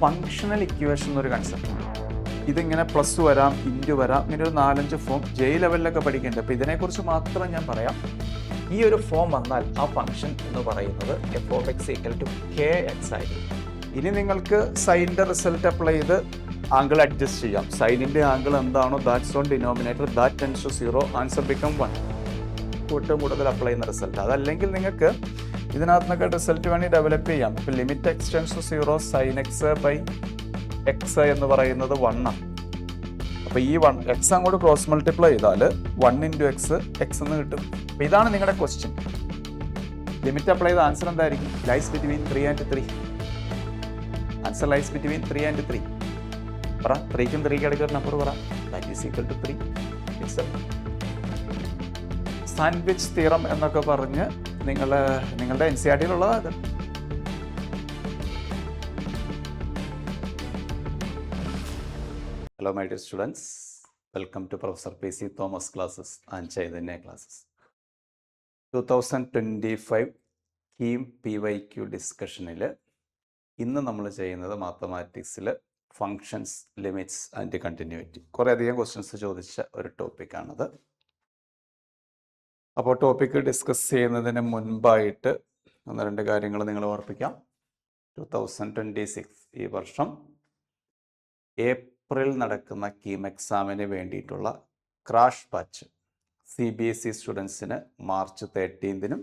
Functional equation എന്നൊരു concept. ഇതിങ്ങനെ plus വരാം, ഇൻറ്റു വരാം, ഇങ്ങനെ ഒരു 4-5 ഫോം ജെ ലെവലിലൊക്കെ പഠിക്കുന്നുണ്ട്. അപ്പോൾ ഇതിനെക്കുറിച്ച് മാത്രം ഞാൻ പറയാം. ഈ ഒരു ഫോം വന്നാൽ ആ ഫംഗ്ഷൻ എന്ന് പറയുന്നത് f of x equal to k x ആയിരിക്കും. ഇനി നിങ്ങൾക്ക് സൈനിൻ്റെ റിസൾട്ട് അപ്ലൈ ചെയ്ത് ആംഗിൾ അഡ്ജസ്റ്റ് ചെയ്യാം. സൈനിൻ്റെ ആംഗിൾ എന്താണോ that's on denominator, that tends to 0, answer become 1. ഏറ്റവും കൂടുതൽ അപ്ലൈ ചെയ്യുന്ന റിസൾട്ട്. അതല്ലെങ്കിൽ നിങ്ങൾക്ക് ഇതിനകത്ത് നിന്നൊക്കെ റിസൾട്ട് വേണമെങ്കിൽ ഡെവലപ്പ് ചെയ്യാം. ഇപ്പോൾ limit x tends to 0 sine x by x എന്ന് പറയുന്നത് 1 ആണ്. അപ്പോൾ ഈ 1 എക്സ് അങ്ങോട്ട് ക്രോസ് മൾട്ടിപ്ലൈ ചെയ്താൽ 1 ഇൻറ്റു എക്സ് എക്സ് എന്ന് കിട്ടും. അപ്പോൾ ഇതാണ് നിങ്ങളുടെ ക്വസ്റ്റ്യൻ. ലിമിറ്റ് അപ്ലൈ ചെയ്ത ആൻസർ എന്തായിരിക്കും? Lies between 3 and 3. Answer lies between 3 and 3. പറ, 3ക്കും 3ക്കും ഇടയ്ക്ക് ഒരു നമ്പർ പറ. That is equal to 3. Sandwich theorem എന്നൊക്കെ പറഞ്ഞ് നിങ്ങളുടെ NCERT അത്. Hello my dear students, welcome to Professor PC Thomas classes and Chaitanya classes. 2025 KEAM PYQ ഡിസ്കഷനിൽ ഇന്ന് നമ്മൾ ചെയ്യുന്നത് മാത്തമാറ്റിക്സിൽ ഫങ്ഷൻസ്, ലിമിറ്റ്സ് ആൻഡ് കണ്ടിന്യൂറ്റി. കുറേയധികം ക്വസ്റ്റ്യൻസ് ചോദിച്ച ഒരു ടോപ്പിക്കാണത്. അപ്പോൾ ടോപ്പിക്ക് ഡിസ്കസ് ചെയ്യുന്നതിന് മുൻപായിട്ട് 1-2 കാര്യങ്ങൾ നിങ്ങൾ ഓർപ്പിക്കാം. 2026 ഈ വർഷം ഏപ്രിൽ നടക്കുന്ന കീം എക്സാമിന് വേണ്ടിയിട്ടുള്ള ക്രാഷ് ബാച്ച് CBSE സ്റ്റുഡൻസിന് മാർച്ച് 13-നും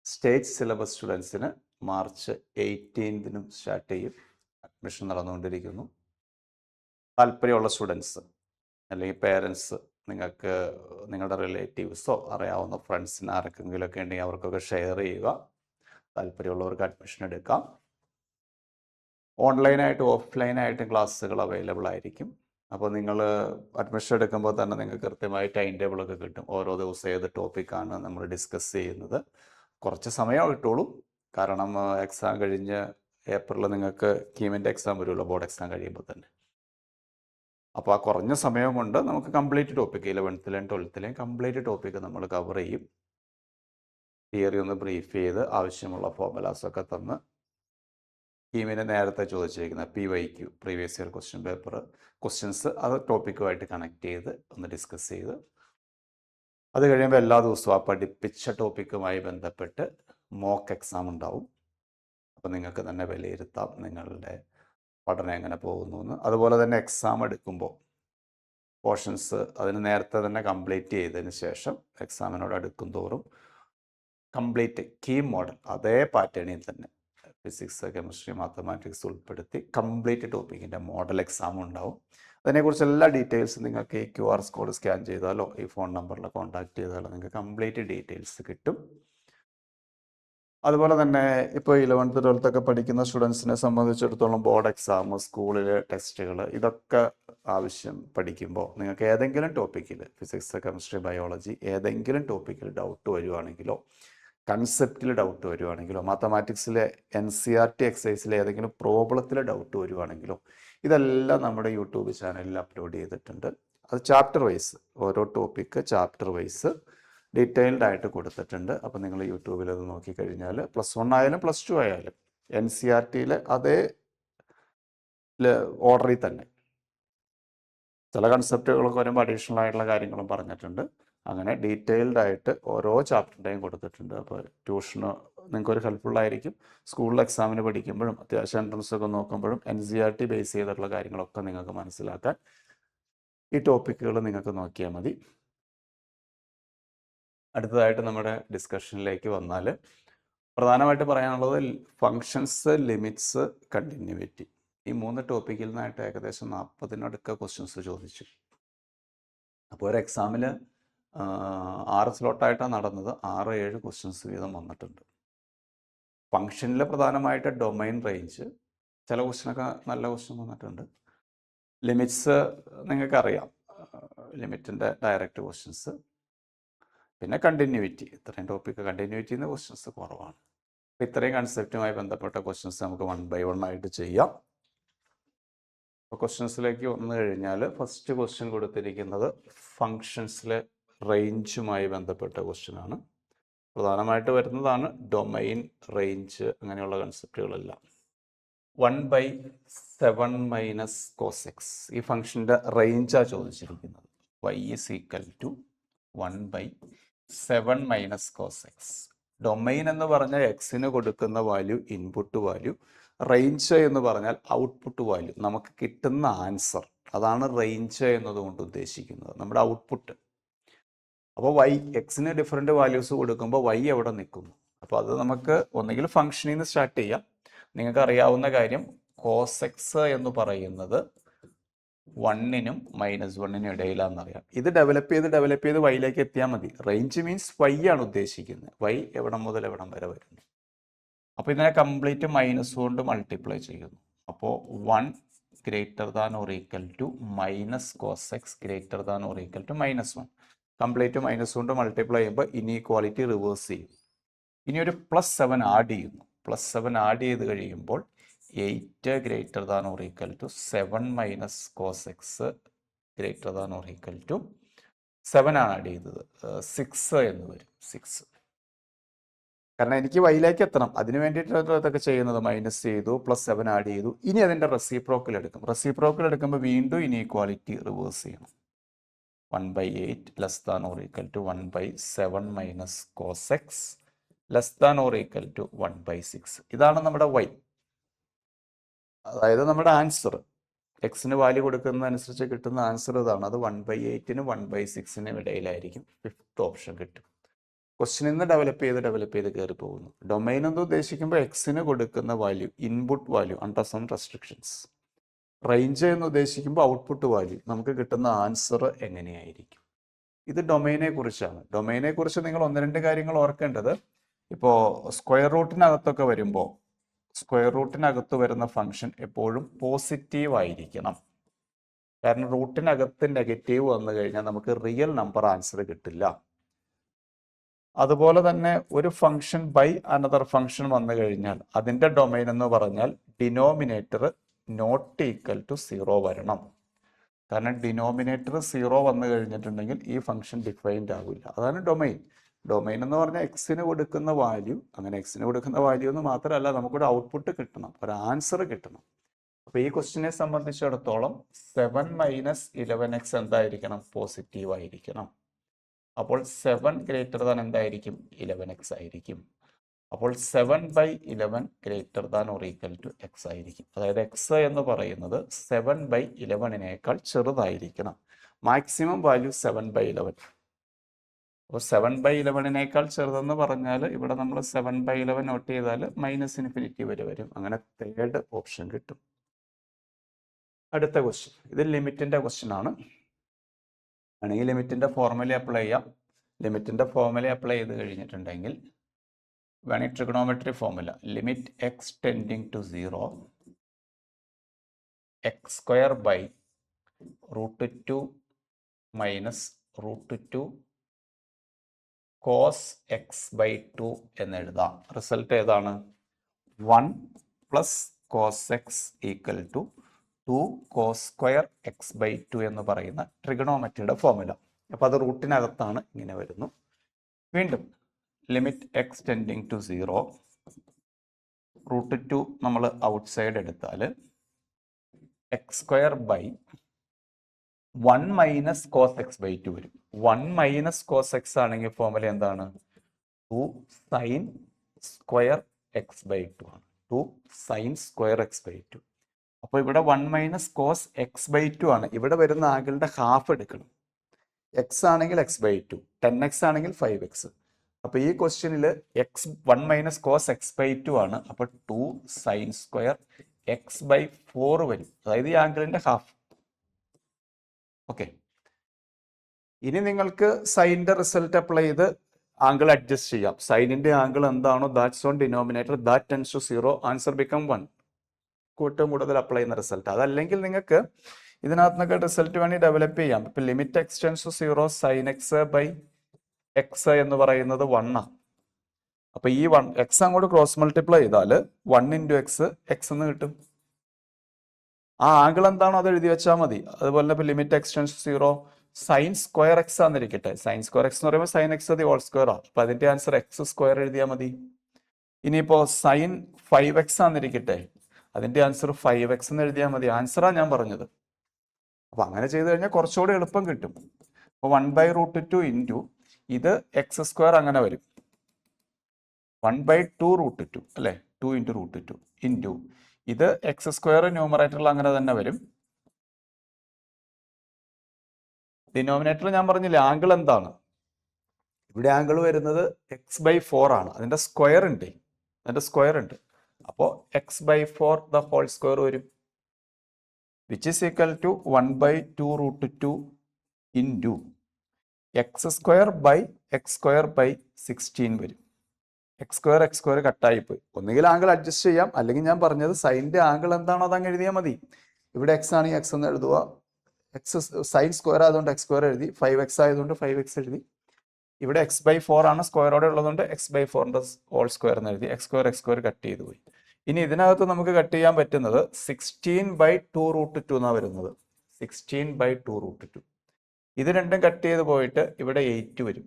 സ്റ്റേറ്റ് സിലബസ് സ്റ്റുഡൻസിന് മാർച്ച് 18-നും സ്റ്റാർട്ട് ചെയ്യും. അഡ്മിഷൻ നടന്നുകൊണ്ടിരിക്കുന്നു. താല്പര്യമുള്ള സ്റ്റുഡൻസ് അല്ലെങ്കിൽ പേരൻസ്, നിങ്ങൾക്ക് നിങ്ങളുടെ റിലേറ്റീവ്സോ അറിയാവുന്ന ഫ്രണ്ട്സിന് ആർക്കെങ്കിലുമൊക്കെ ഉണ്ടെങ്കിൽ അവർക്കൊക്കെ ഷെയർ ചെയ്യുക. താല്പര്യമുള്ളവർക്ക് അഡ്മിഷൻ എടുക്കാം. ഓൺലൈനായിട്ടും ഓഫ്ലൈനായിട്ടും ക്ലാസ്സുകൾ അവൈലബിൾ ആയിരിക്കും. അപ്പോൾ നിങ്ങൾ അഡ്മിഷൻ എടുക്കുമ്പോൾ തന്നെ നിങ്ങൾക്ക് കൃത്യമായി ടൈം ടേബിളൊക്കെ കിട്ടും. ഓരോ ദിവസം ഏത് ടോപ്പിക്കാണ് നമ്മൾ ഡിസ്കസ് ചെയ്യുന്നത്. കുറച്ച് സമയം കിട്ടുള്ളൂ. കാരണം എക്സാം കഴിഞ്ഞ് ഏപ്രിലിൽ നിങ്ങൾക്ക് കീമിൻ്റെ എക്സാം വരുമല്ലോ, ബോർഡ് എക്സാം കഴിയുമ്പോൾ തന്നെ. അപ്പോൾ ആ കുറഞ്ഞ സമയം കൊണ്ട് നമുക്ക് കംപ്ലീറ്റ് ടോപ്പിക്ക് 11ലെയും 12ലെയും കംപ്ലീറ്റ് ടോപ്പിക്ക് നമ്മൾ കവർ ചെയ്യും. തിയറി ഒന്ന് ബ്രീഫ് ചെയ്ത് ആവശ്യമുള്ള ഫോർമുലാസൊക്കെ തന്ന് കീമിനെ നേരത്തെ ചോദിച്ചിരിക്കുന്ന PYQ previous year question paper questions അത് ടോപ്പിക്കുമായിട്ട് കണക്ട് ചെയ്ത് ഒന്ന് ഡിസ്കസ് ചെയ്ത് അത് കഴിയുമ്പോൾ എല്ലാ ദിവസവും ആ പഠിപ്പിച്ച ടോപ്പിക്കുമായി ബന്ധപ്പെട്ട് മോക്ക് എക്സാം ഉണ്ടാവും. അപ്പോൾ നിങ്ങൾക്ക് തന്നെ വിലയിരുത്താം നിങ്ങളുടെ പഠനം എങ്ങനെ പോകുന്നു എന്ന്. അതുപോലെ തന്നെ എക്സാം എടുക്കുമ്പോൾ പോർഷൻസ് അതിന് നേരത്തെ തന്നെ കംപ്ലീറ്റ് ചെയ്തതിന് ശേഷം എക്സാമിനോട് അടുക്കും തോറും കംപ്ലീറ്റ് കീം മോഡൽ അതേ പാറ്റേണിൽ തന്നെ ഫിസിക്സ്, കെമിസ്ട്രി, മാത്തമാറ്റിക്സ് ഉൾപ്പെടുത്തി കംപ്ലീറ്റ് ടോപ്പിക്കിൻ്റെ മോഡൽ എക്സാം ഉണ്ടാവും. അതിനെക്കുറിച്ച് എല്ലാ ഡീറ്റെയിൽസും നിങ്ങൾക്ക് ഈ QR കോഡ് സ്കാൻ ചെയ്താലോ ഈ ഫോൺ നമ്പറിൽ കോൺടാക്ട് ചെയ്താലോ നിങ്ങൾക്ക് കംപ്ലീറ്റ് ഡീറ്റെയിൽസ് കിട്ടും. അതുപോലെ തന്നെ ഇപ്പോൾ 11th 12th ഒക്കെ പഠിക്കുന്ന സ്റ്റുഡൻസിനെ സംബന്ധിച്ചിടത്തോളം ബോർഡ് എക്സാം, സ്കൂളിലെ ടെസ്റ്റുകൾ ഇതൊക്കെ ആവശ്യം പഠിക്കുമ്പോൾ നിങ്ങൾക്ക് ഏതെങ്കിലും ടോപ്പിക്കിൽ ഫിസിക്സ്, കെമിസ്ട്രി, ബയോളജി ഏതെങ്കിലും ടോപ്പിക്കിൽ ഡൗട്ട് വരുവാണെങ്കിലോ കൺസെപ്റ്റിൽ ഡൗട്ട് വരുവാണെങ്കിലോ മാത്തമാറ്റിക്സിലെ NCERT എക്സസൈസിലെ ഏതെങ്കിലും പ്രോബ്ലത്തിൽ ഡൗട്ട് വരുവാണെങ്കിലോ ഇതെല്ലാം നമ്മുടെ യൂട്യൂബ് ചാനലിൽ അപ്ലോഡ് ചെയ്തിട്ടുണ്ട്. അത് ചാപ്റ്റർ വൈസ് ഓരോ ടോപ്പിക്ക് ചാപ്റ്റർ വൈസ് ഡീറ്റെയിൽഡ് ആയിട്ട് കൊടുത്തിട്ടുണ്ട്. അപ്പോൾ നിങ്ങൾ യൂട്യൂബിൽ അത് നോക്കിക്കഴിഞ്ഞാൽ +1 ആയാലും +2 ആയാലും NCERTയിലെ അതേ ഓർഡറിൽ തന്നെ ചില കൺസെപ്റ്റുകളൊക്കെ വരുമ്പോൾ അഡീഷണൽ ആയിട്ടുള്ള കാര്യങ്ങളും പറഞ്ഞിട്ടുണ്ട്. അങ്ങനെ ഡീറ്റെയിൽഡ് ആയിട്ട് ഓരോ ചാപ്റ്ററിൻ്റെയും കൊടുത്തിട്ടുണ്ട്. അപ്പോൾ ട്യൂഷന് നിങ്ങൾക്കൊരു ഹെൽപ്ഫുള്ളായിരിക്കും. സ്കൂളിൽ എക്സാമിന് പഠിക്കുമ്പോഴും അത്യാവശ്യം എൻട്രൻസ് ഒക്കെ നോക്കുമ്പോഴും NCERT ബേസ് ചെയ്തിട്ടുള്ള കാര്യങ്ങളൊക്കെ നിങ്ങൾക്ക് മനസ്സിലാക്കാൻ ഈ ടോപ്പിക്കുകൾ നിങ്ങൾക്ക് നോക്കിയാൽ മതി. അടുത്തതായിട്ട് നമ്മുടെ ഡിസ്കഷനിലേക്ക് വന്നാൽ പ്രധാനമായിട്ട് പറയാനുള്ളത് ഫങ്ഷൻസ്, ലിമിറ്റ്സ്, കണ്ടിന്യൂറ്റി. ഈ 3 ടോപ്പിക്കിൽ നിന്നായിട്ട് ഏകദേശം 40-നടുക്ക ക്വസ്റ്റ്യൻസ് ചോദിച്ചു. അപ്പോൾ ഒരു എക്സാമിൽ 6 സ്ലോട്ടായിട്ടാണ് നടന്നത്. 6-7 ക്വസ്റ്റ്യൻസ് വീതം വന്നിട്ടുണ്ട്. ഫങ്ഷനിൽ പ്രധാനമായിട്ട് ഡൊമൈൻ റേഞ്ച്, ചില ക്വസ്റ്റ്യനൊക്കെ നല്ല ക്വസ്റ്റ്യൻ വന്നിട്ടുണ്ട്. ലിമിറ്റ്സ് നിങ്ങൾക്കറിയാം, ലിമിറ്റിൻ്റെ ഡയറക്റ്റ് ക്വസ്റ്റ്യൻസ്. പിന്നെ കണ്ടിന്യൂറ്റി, ഇത്രയും ടോപ്പിക്ക് കണ്ടിന്യൂറ്റിന്ന് ക്വസ്റ്റ്യൻസ് കുറവാണ്. അപ്പോൾ ഇത്രയും കൺസെപ്റ്റുമായി ബന്ധപ്പെട്ട ക്വസ്റ്റ്യൻസ് നമുക്ക് 1 by 1 ആയിട്ട് ചെയ്യാം. അപ്പോൾ ക്വസ്റ്റ്യൻസിലേക്ക് വന്നു കഴിഞ്ഞാൽ ഫസ്റ്റ് ക്വസ്റ്റ്യൻ കൊടുത്തിരിക്കുന്നത് ഫങ്ഷൻസിലെ റേഞ്ചുമായി ബന്ധപ്പെട്ട ക്വസ്റ്റ്യനാണ്. പ്രധാനമായിട്ട് വരുന്നതാണ് ഡൊമൈൻ, റേഞ്ച് അങ്ങനെയുള്ള കൺസെപ്റ്റുകളെല്ലാം. 1/7 മൈനസ് കോസ് എക്സ്. ഈ ഫംഗ്ഷൻ്റെ റേഞ്ചാണ് ചോദിച്ചിരിക്കുന്നത്. y is equal to 1/7 minus cos x. Domain എന്ന് പറഞ്ഞാൽ എക്സിന് കൊടുക്കുന്ന വാല്യൂ ഇൻപുട്ട് വാല്യൂ, റേഞ്ച് എന്ന് പറഞ്ഞാൽ ഔട്ട്പുട്ട് വാല്യൂ, നമുക്ക് കിട്ടുന്ന ആൻസർ. അതാണ് റേഞ്ച് എന്നതുകൊണ്ട് ഉദ്ദേശിക്കുന്നത്, നമ്മുടെ ഔട്ട്പുട്ട്. അപ്പോൾ y എക്സിന് ഡിഫറെൻറ്റ് വാല്യൂസ് കൊടുക്കുമ്പോൾ y എവിടെ നിൽക്കുന്നു. അപ്പോൾ അത് നമുക്ക് ഒന്നുകിൽ ഫംഗ്ഷനിൽ നിന്ന് സ്റ്റാർട്ട് ചെയ്യാം. നിങ്ങൾക്ക് അറിയാവുന്ന കാര്യം കോസ് എക്സ് എന്ന് പറയുന്നത് 1നും -1നും ഇടയിലാണെന്നറിയാം. ഇത് ഡെവലപ്പ് ചെയ്ത് വൈയിലേക്ക് എത്തിയാൽ മതി. റേഞ്ച് മീൻസ് വൈ ആണ് ഉദ്ദേശിക്കുന്നത്. വൈ എവിടം മുതൽ എവിടം വരെ വരുന്നു. അപ്പോൾ ഇതിനെ കംപ്ലീറ്റ് മൈനസ് കൊണ്ട് മൾട്ടിപ്ലൈ ചെയ്യുന്നു. അപ്പോൾ 1 greater than or equal to minus cos x greater than or equal to -1. Complete minus കൊണ്ട് മൾട്ടിപ്ലൈ ചെയ്യുമ്പോൾ ഇനീക്വാളിറ്റി റിവേഴ്സ് ചെയ്യും. ഇനി ഒരു +7 ആഡ് ചെയ്യുന്നു. +7 ആഡ് ചെയ്ത് കഴിയുമ്പോൾ 8 greater than or equal to 7 minus cos x greater than or equal to 7 ആണ് add ചെയ്തത്, 6 എന്ന് വരും. 6 കാരണം എനിക്ക് വൈയിലേക്ക് എത്തണം, അതിന് വേണ്ടിയിട്ടാണ് അതൊക്കെ ചെയ്യുന്നത്. മൈനസ് ചെയ്തു, +7 ആഡ് ചെയ്തു. ഇനി അതിൻ്റെ റെസിപ്രോക്കൽ എടുക്കും. റെസിപ്രോക്കൽ എടുക്കുമ്പോൾ വീണ്ടും ഇനീക്വാളിറ്റി റിവേഴ്സ് ചെയ്യണം. 1/8 less than or equal to 1/7 minus cos x less than or equal to 1/6. ഇതാണ് നമ്മുടെ വൈ, അതായത് നമ്മുടെ ആൻസർ. എക്സിന് വാല്യൂ കൊടുക്കുന്നതനുസരിച്ച് കിട്ടുന്ന ആൻസർ ഇതാണ്. അത് 1/8നും 1/6നും ഇടയിലായിരിക്കും. 5th ഓപ്ഷൻ കിട്ടും. ക്വസ്റ്റ്യനിൽ നിന്ന് ഡെവലപ്പ് ചെയ്ത് കയറി പോകുന്നു. ഡൊമൈൻ എന്ന് ഉദ്ദേശിക്കുമ്പോൾ എക്സിന് കൊടുക്കുന്ന value input value under some restrictions. Range എന്ന് ഉദ്ദേശിക്കുമ്പോൾ ഔട്ട്പുട്ട് വാല്യൂ, നമുക്ക് കിട്ടുന്ന ആൻസർ എങ്ങനെയായിരിക്കും. ഇത് ഡൊമൈനെ കുറിച്ചാണ്. ഡൊമൈനെ കുറിച്ച് നിങ്ങൾ 1-2 കാര്യങ്ങൾ ഓർക്കേണ്ടത്. ഇപ്പോൾ സ്ക്വയർ റൂട്ടിനകത്തൊക്കെ വരുമ്പോൾ സ്ക്വയർ റൂട്ടിനകത്ത് വരുന്ന ഫംഗ്ഷൻ എപ്പോഴും പോസിറ്റീവ് ആയിരിക്കണം. കാരണം റൂട്ടിനകത്ത് നെഗറ്റീവ് വന്നു കഴിഞ്ഞാൽ നമുക്ക് റിയൽ നമ്പർ ആൻസർ കിട്ടില്ല. അതുപോലെ തന്നെ ഒരു ഫംഗ്ഷൻ ബൈ അനദർ ഫംഗ്ഷൻ വന്നു കഴിഞ്ഞാൽ അതിൻ്റെ ഡൊമൈൻ എന്ന് പറഞ്ഞാൽ ഡിനോമിനേറ്റർ നോട്ട് ഈക്വൽ ടു 0 വരണം. കാരണം ഡിനോമിനേറ്റർ 0 വന്നു കഴിഞ്ഞിട്ടുണ്ടെങ്കിൽ ഈ ഫംഗ്ഷൻ ഡിഫൈൻഡ് ആവില്ല. അതാണ് ഡൊമൈൻ. ഡൊമൈൻ എന്ന് പറഞ്ഞാൽ എക്സിന് കൊടുക്കുന്ന വാല്യൂ, അങ്ങനെ എക്സിന് കൊടുക്കുന്ന വാല്യൂ എന്ന് മാത്രമല്ല, നമുക്കൊരു ഔട്ട്പുട്ട് കിട്ടണം, ഒരു ആൻസർ കിട്ടണം. അപ്പോൾ ഈ ക്വസ്റ്റിനെ സംബന്ധിച്ചിടത്തോളം 7 മൈനസ് 11x എന്തായിരിക്കണം? പോസിറ്റീവ് ആയിരിക്കണം. അപ്പോൾ 7 ഗ്രേറ്റർ ദാൻ എന്തായിരിക്കും? 11x ആയിരിക്കും. അപ്പോൾ 7/11 greater than or equal to x ആയിരിക്കും. അതായത് x എന്ന് പറയുന്നത് 7/11നേക്കാൾ ചെറുതായിരിക്കണം. Maximum value 7/11. അപ്പോൾ 7/11നേക്കാൾ ചെറുതെന്ന് പറഞ്ഞാൽ ഇവിടെ നമ്മൾ 7/11 നോട്ട് ചെയ്താൽ -∞ വരെ വരും. അങ്ങനെ 3rd ഓപ്ഷൻ കിട്ടും. അടുത്ത ക്വസ്റ്റ്യൻ, ഇത് ലിമിറ്റിൻ്റെ ക്വസ്റ്റ്യൻ ആണ്. ആണെങ്കിൽ ലിമിറ്റിൻ്റെ ഫോർമുല അപ്ലൈ ചെയ്യാം. ലിമിറ്റിൻ്റെ ഫോർമുല അപ്ലൈ ചെയ്ത് കഴിഞ്ഞിട്ടുണ്ടെങ്കിൽ വേണമെങ്കിൽ trigonometry formula, limit x tending to 0 x² by √2 minus √2 cos x/2 എന്ന് എഴുതാം. റിസൾട്ട് ഏതാണ്? 1 + cos x equal to 2 cos² x/2 എന്ന് പറയുന്ന ട്രിഗണോമെട്രിയുടെ ഫോർമുല. അപ്പോൾ അത് റൂട്ടിനകത്താണ്, ഇങ്ങനെ വരുന്നു. വീണ്ടും ലിമിറ്റ് എക്സ് ടെൻഡിങ് ടു 0 √2 നമ്മൾ ഔട്ട് സൈഡ് എടുത്താൽ x² by 1 minus cos x/2 വരും. 1 മൈനസ് cos x ആണെങ്കിൽ ഫോർമുല എന്താണ്? 2 sin² x/2 ആണ്. 2 sin² x/2. അപ്പോൾ ഇവിടെ 1 മൈനസ് cos x/2 ആണ്. ഇവിടെ വരുന്ന ആംഗിളിന്റെ ഹാഫ് എടുക്കണം. x ആണെങ്കിൽ x/2, 10x ആണെങ്കിൽ 5x. അപ്പോൾ ഈ ക്വസ്റ്റ്യനിൽ 1 മൈനസ് cos x/2 ആണ്. അപ്പോൾ 2 sin² x/4 വരും. അതായത് ഈ ആംഗിളിന്റെ ഹാഫ്. ഓക്കെ, ഇനി നിങ്ങൾക്ക് സൈനിന്റെ റിസൾട്ട് അപ്ലൈ ചെയ്ത് ആംഗിൾ അഡ്ജസ്റ്റ് ചെയ്യാം. സൈനിന്റെ ആംഗിൾ എന്താണോ that's on denominator, that tends to 0, answer become 1. കൂടുതൽ അപ്ലൈ ചെയ്യുന്ന റിസൾട്ട്. അതല്ലെങ്കിൽ നിങ്ങൾക്ക് ഇതിനകത്ത് നിന്നൊക്കെ റിസൾട്ട് വേണമെങ്കിൽ ഡെവലപ്പ് ചെയ്യാം. ഇപ്പം limit x tends to 0 sin x/x എന്ന് പറയുന്നത് 1 ആണ്. അപ്പോൾ ഈ 1 x അങ്ങോട്ട് ക്രോസ് മൾട്ടിപ്ലൈ ചെയ്താൽ 1 × x എന്ന് കിട്ടും. ആ ആംഗിൾ എന്താണോ അത് എഴുതി വെച്ചാൽ മതി. അതുപോലെ തന്നെ ഇപ്പോൾ limit x tends to 0 sin² x ആന്നിരിക്കട്ടെ. sin² x എന്ന് പറയുമ്പോൾ sin x the whole square ആണ്. അപ്പോൾ അതിൻ്റെ ആൻസർ x² എഴുതിയാൽ മതി. ഇനിയിപ്പോൾ sin 5x ആന്നിരിക്കട്ടെ. അതിൻ്റെ ആൻസർ 5x എന്ന് എഴുതിയാൽ മതി. ആൻസറാണ് ഞാൻ പറഞ്ഞത്. അപ്പോൾ അങ്ങനെ ചെയ്ത് കഴിഞ്ഞാൽ കുറച്ചുകൂടി എളുപ്പം കിട്ടും. അപ്പോൾ 1/√2 ഇൻറ്റു ഇത് x² അങ്ങനെ വരും. 1/2√2 അല്ലേ, 2 × √2 ഇൻറ്റു ഇത് x² ന്യൂമറേറ്ററിൽ അങ്ങനെ തന്നെ വരും. ഡിനോമിനേറ്റർ ഞാൻ പറഞ്ഞില്ലേ ആംഗിൾ എന്താണ്, ഇവിടെ ആംഗിൾ വരുന്നത് x/4 ആണ്. അതിൻ്റെ സ്ക്വയർ ഉണ്ട്. അപ്പോൾ x/4 ദ ഹോൾ സ്ക്വയർ വരും, which is equal to 1/2√2 into x²/x²/16 വരും. x² കട്ടായിപ്പോയി. ഒന്നുകിൽ ആംഗിൾ അഡ്ജസ്റ്റ് ചെയ്യാം, അല്ലെങ്കിൽ ഞാൻ പറഞ്ഞത് സൈനിൻ്റെ ആംഗിൾ എന്താണോ അതങ്ങ് എഴുതിയാൽ മതി. ഇവിടെ x ആണെങ്കിൽ x എന്ന് എഴുതുക, സൈൻ സ്ക്വയർ ആയതുകൊണ്ട് x² എഴുതി, 5x ആയതുകൊണ്ട് 5x എഴുതി. ഇവിടെ x/4 ആണ്, സ്ക്വയറോടെ ഉള്ളതുകൊണ്ട് x/4 ഹോൾ സ്ക്വയർ എന്ന് എഴുതി. x² കട്ട് ചെയ്ത് പോയി. ഇനി ഇതിനകത്ത് നമുക്ക് കട്ട് ചെയ്യാൻ പറ്റുന്നത് 16/2√2 എന്നാണ് വരുന്നത്. 16/2√2 ഇത് രണ്ടും കട്ട് ചെയ്ത് പോയിട്ട് ഇവിടെ 8 വരും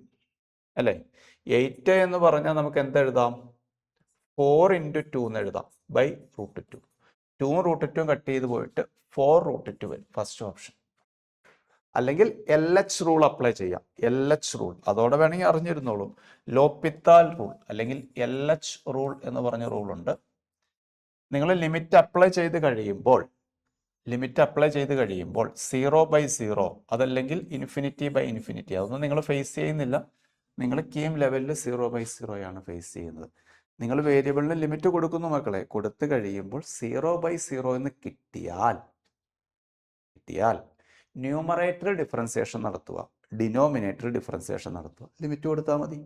അല്ലേ. 8 എന്ന് പറഞ്ഞാൽ നമുക്ക് എന്തെഴുതാം, 4 × 2 എന്ന് എഴുതാം, √2. 2 കട്ട് ചെയ്ത് പോയിട്ട് 4√2 വരും, ഫസ്റ്റ് ഓപ്ഷൻ. അല്ലെങ്കിൽ LH റൂൾ അപ്ലൈ ചെയ്യാം. LH റൂൾ അതോടെ വേണമെങ്കിൽ അറിഞ്ഞിരുന്നോളൂ. ലോപിത്താൽ റൂൾ അല്ലെങ്കിൽ LH റൂൾ എന്ന് പറഞ്ഞ റൂളുണ്ട്. നിങ്ങൾ ലിമിറ്റ് അപ്ലൈ ചെയ്ത് കഴിയുമ്പോൾ 0/0 അതല്ലെങ്കിൽ ∞/∞, അതൊന്നും നിങ്ങൾ ഫേസ് ചെയ്യുന്നില്ല. നിങ്ങൾ കീം ലെവലിൽ 0/0 ഫേസ് ചെയ്യുന്നത്. നിങ്ങൾ വേരിയബിളിന് ലിമിറ്റ് കൊടുക്കുന്നു മക്കളെ. കൊടുത്തു കഴിയുമ്പോൾ 0/0 എന്ന് കിട്ടിയാൽ ന്യൂമറേറ്റർ ഡിഫറൻസിയേഷൻ നടത്തുക, ഡിനോമിനേറ്റർ ഡിഫറൻസിയേഷൻ നടത്തുക, ലിമിറ്റ് കൊടുത്താൽ മതി.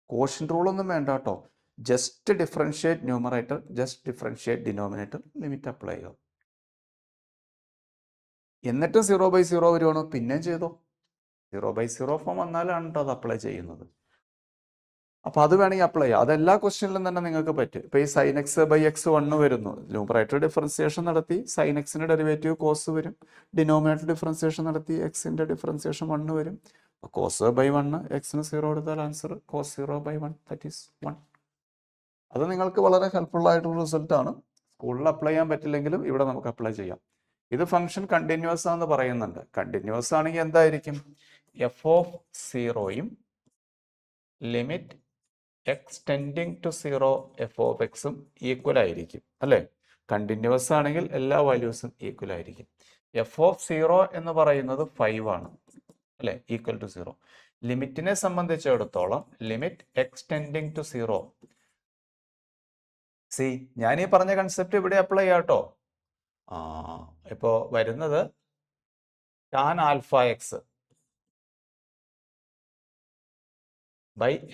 കോഷ്യൻ റൂളൊന്നും വേണ്ട കേട്ടോ. Just differentiate numerator, just differentiate denominator, limit apply ചെയ്യുക. എന്നിട്ട് 0/0 വരുവാണോ പിന്നെയും ചെയ്തോ. 0/0 ഫോം വന്നാലാണ് കേട്ടോ അത് അപ്ലൈ ചെയ്യുന്നത്. അപ്പോൾ അത് വേണമെങ്കിൽ അപ്ലൈ ചെയ്യാം. അതെല്ലാ ക്വസ്റ്റ്യനിലും തന്നെ നിങ്ങൾക്ക് പറ്റും. ഇപ്പോൾ ഈ sin x/x 1 വരുന്നു, ന്യൂമറേറ്റർ ഡിഫറൻസിയേഷൻ നടത്തി sin x-ന്റെ ഡെറിവേറ്റീവ് കോസ് വരും. ഡിനോമിനേറ്റർ ഡിഫറൻസിയേഷൻ നടത്തി x-ന്റെ ഡിഫറൻസിയേഷൻ 1 വരും. cos/1 x-ന് 0 കൊടുത്താൽ ആൻസർ cos 0/1 ദാറ്റ് ഈസ് 1. അത് നിങ്ങൾക്ക് വളരെ ഹെൽപ്ഫുൾ ആയിട്ടുള്ള റിസൾട്ടാണ്. സ്കൂളിൽ അപ്ലൈ ചെയ്യാൻ പറ്റില്ലെങ്കിലും ഇവിടെ നമുക്ക് അപ്ലൈ ചെയ്യാം. ഇത് ഫംഗ്ഷൻ കണ്ടിന്യൂസ് ആണെന്ന് പറയുന്നുണ്ട്. കണ്ടിന്യൂസ് ആണെങ്കിൽ എന്തായിരിക്കും, f(0)യും ലിമിറ്റ് x ടെൻഡിങ് ടു 0 f(x)ഉം ഈക്വൽ ആയിരിക്കും അല്ലേ. കണ്ടിന്യൂസ് ആണെങ്കിൽ എല്ലാ വാല്യൂസും ഈക്വൽ ആയിരിക്കും. f(0) എന്ന് പറയുന്നത് 5 ആണ് അല്ലേ, ഈക്വൽ ടു 0. ലിമിറ്റിനെ സംബന്ധിച്ചിടത്തോളം ലിമിറ്റ് x ടെൻഡിങ് ടു 0. ഞാൻ ഈ പറഞ്ഞ കൺസെപ്റ്റ് ഇവിടെ അപ്ലൈ ചെയ്യാം കേട്ടോ. ഇപ്പോൾ വരുന്നത് tan α(x)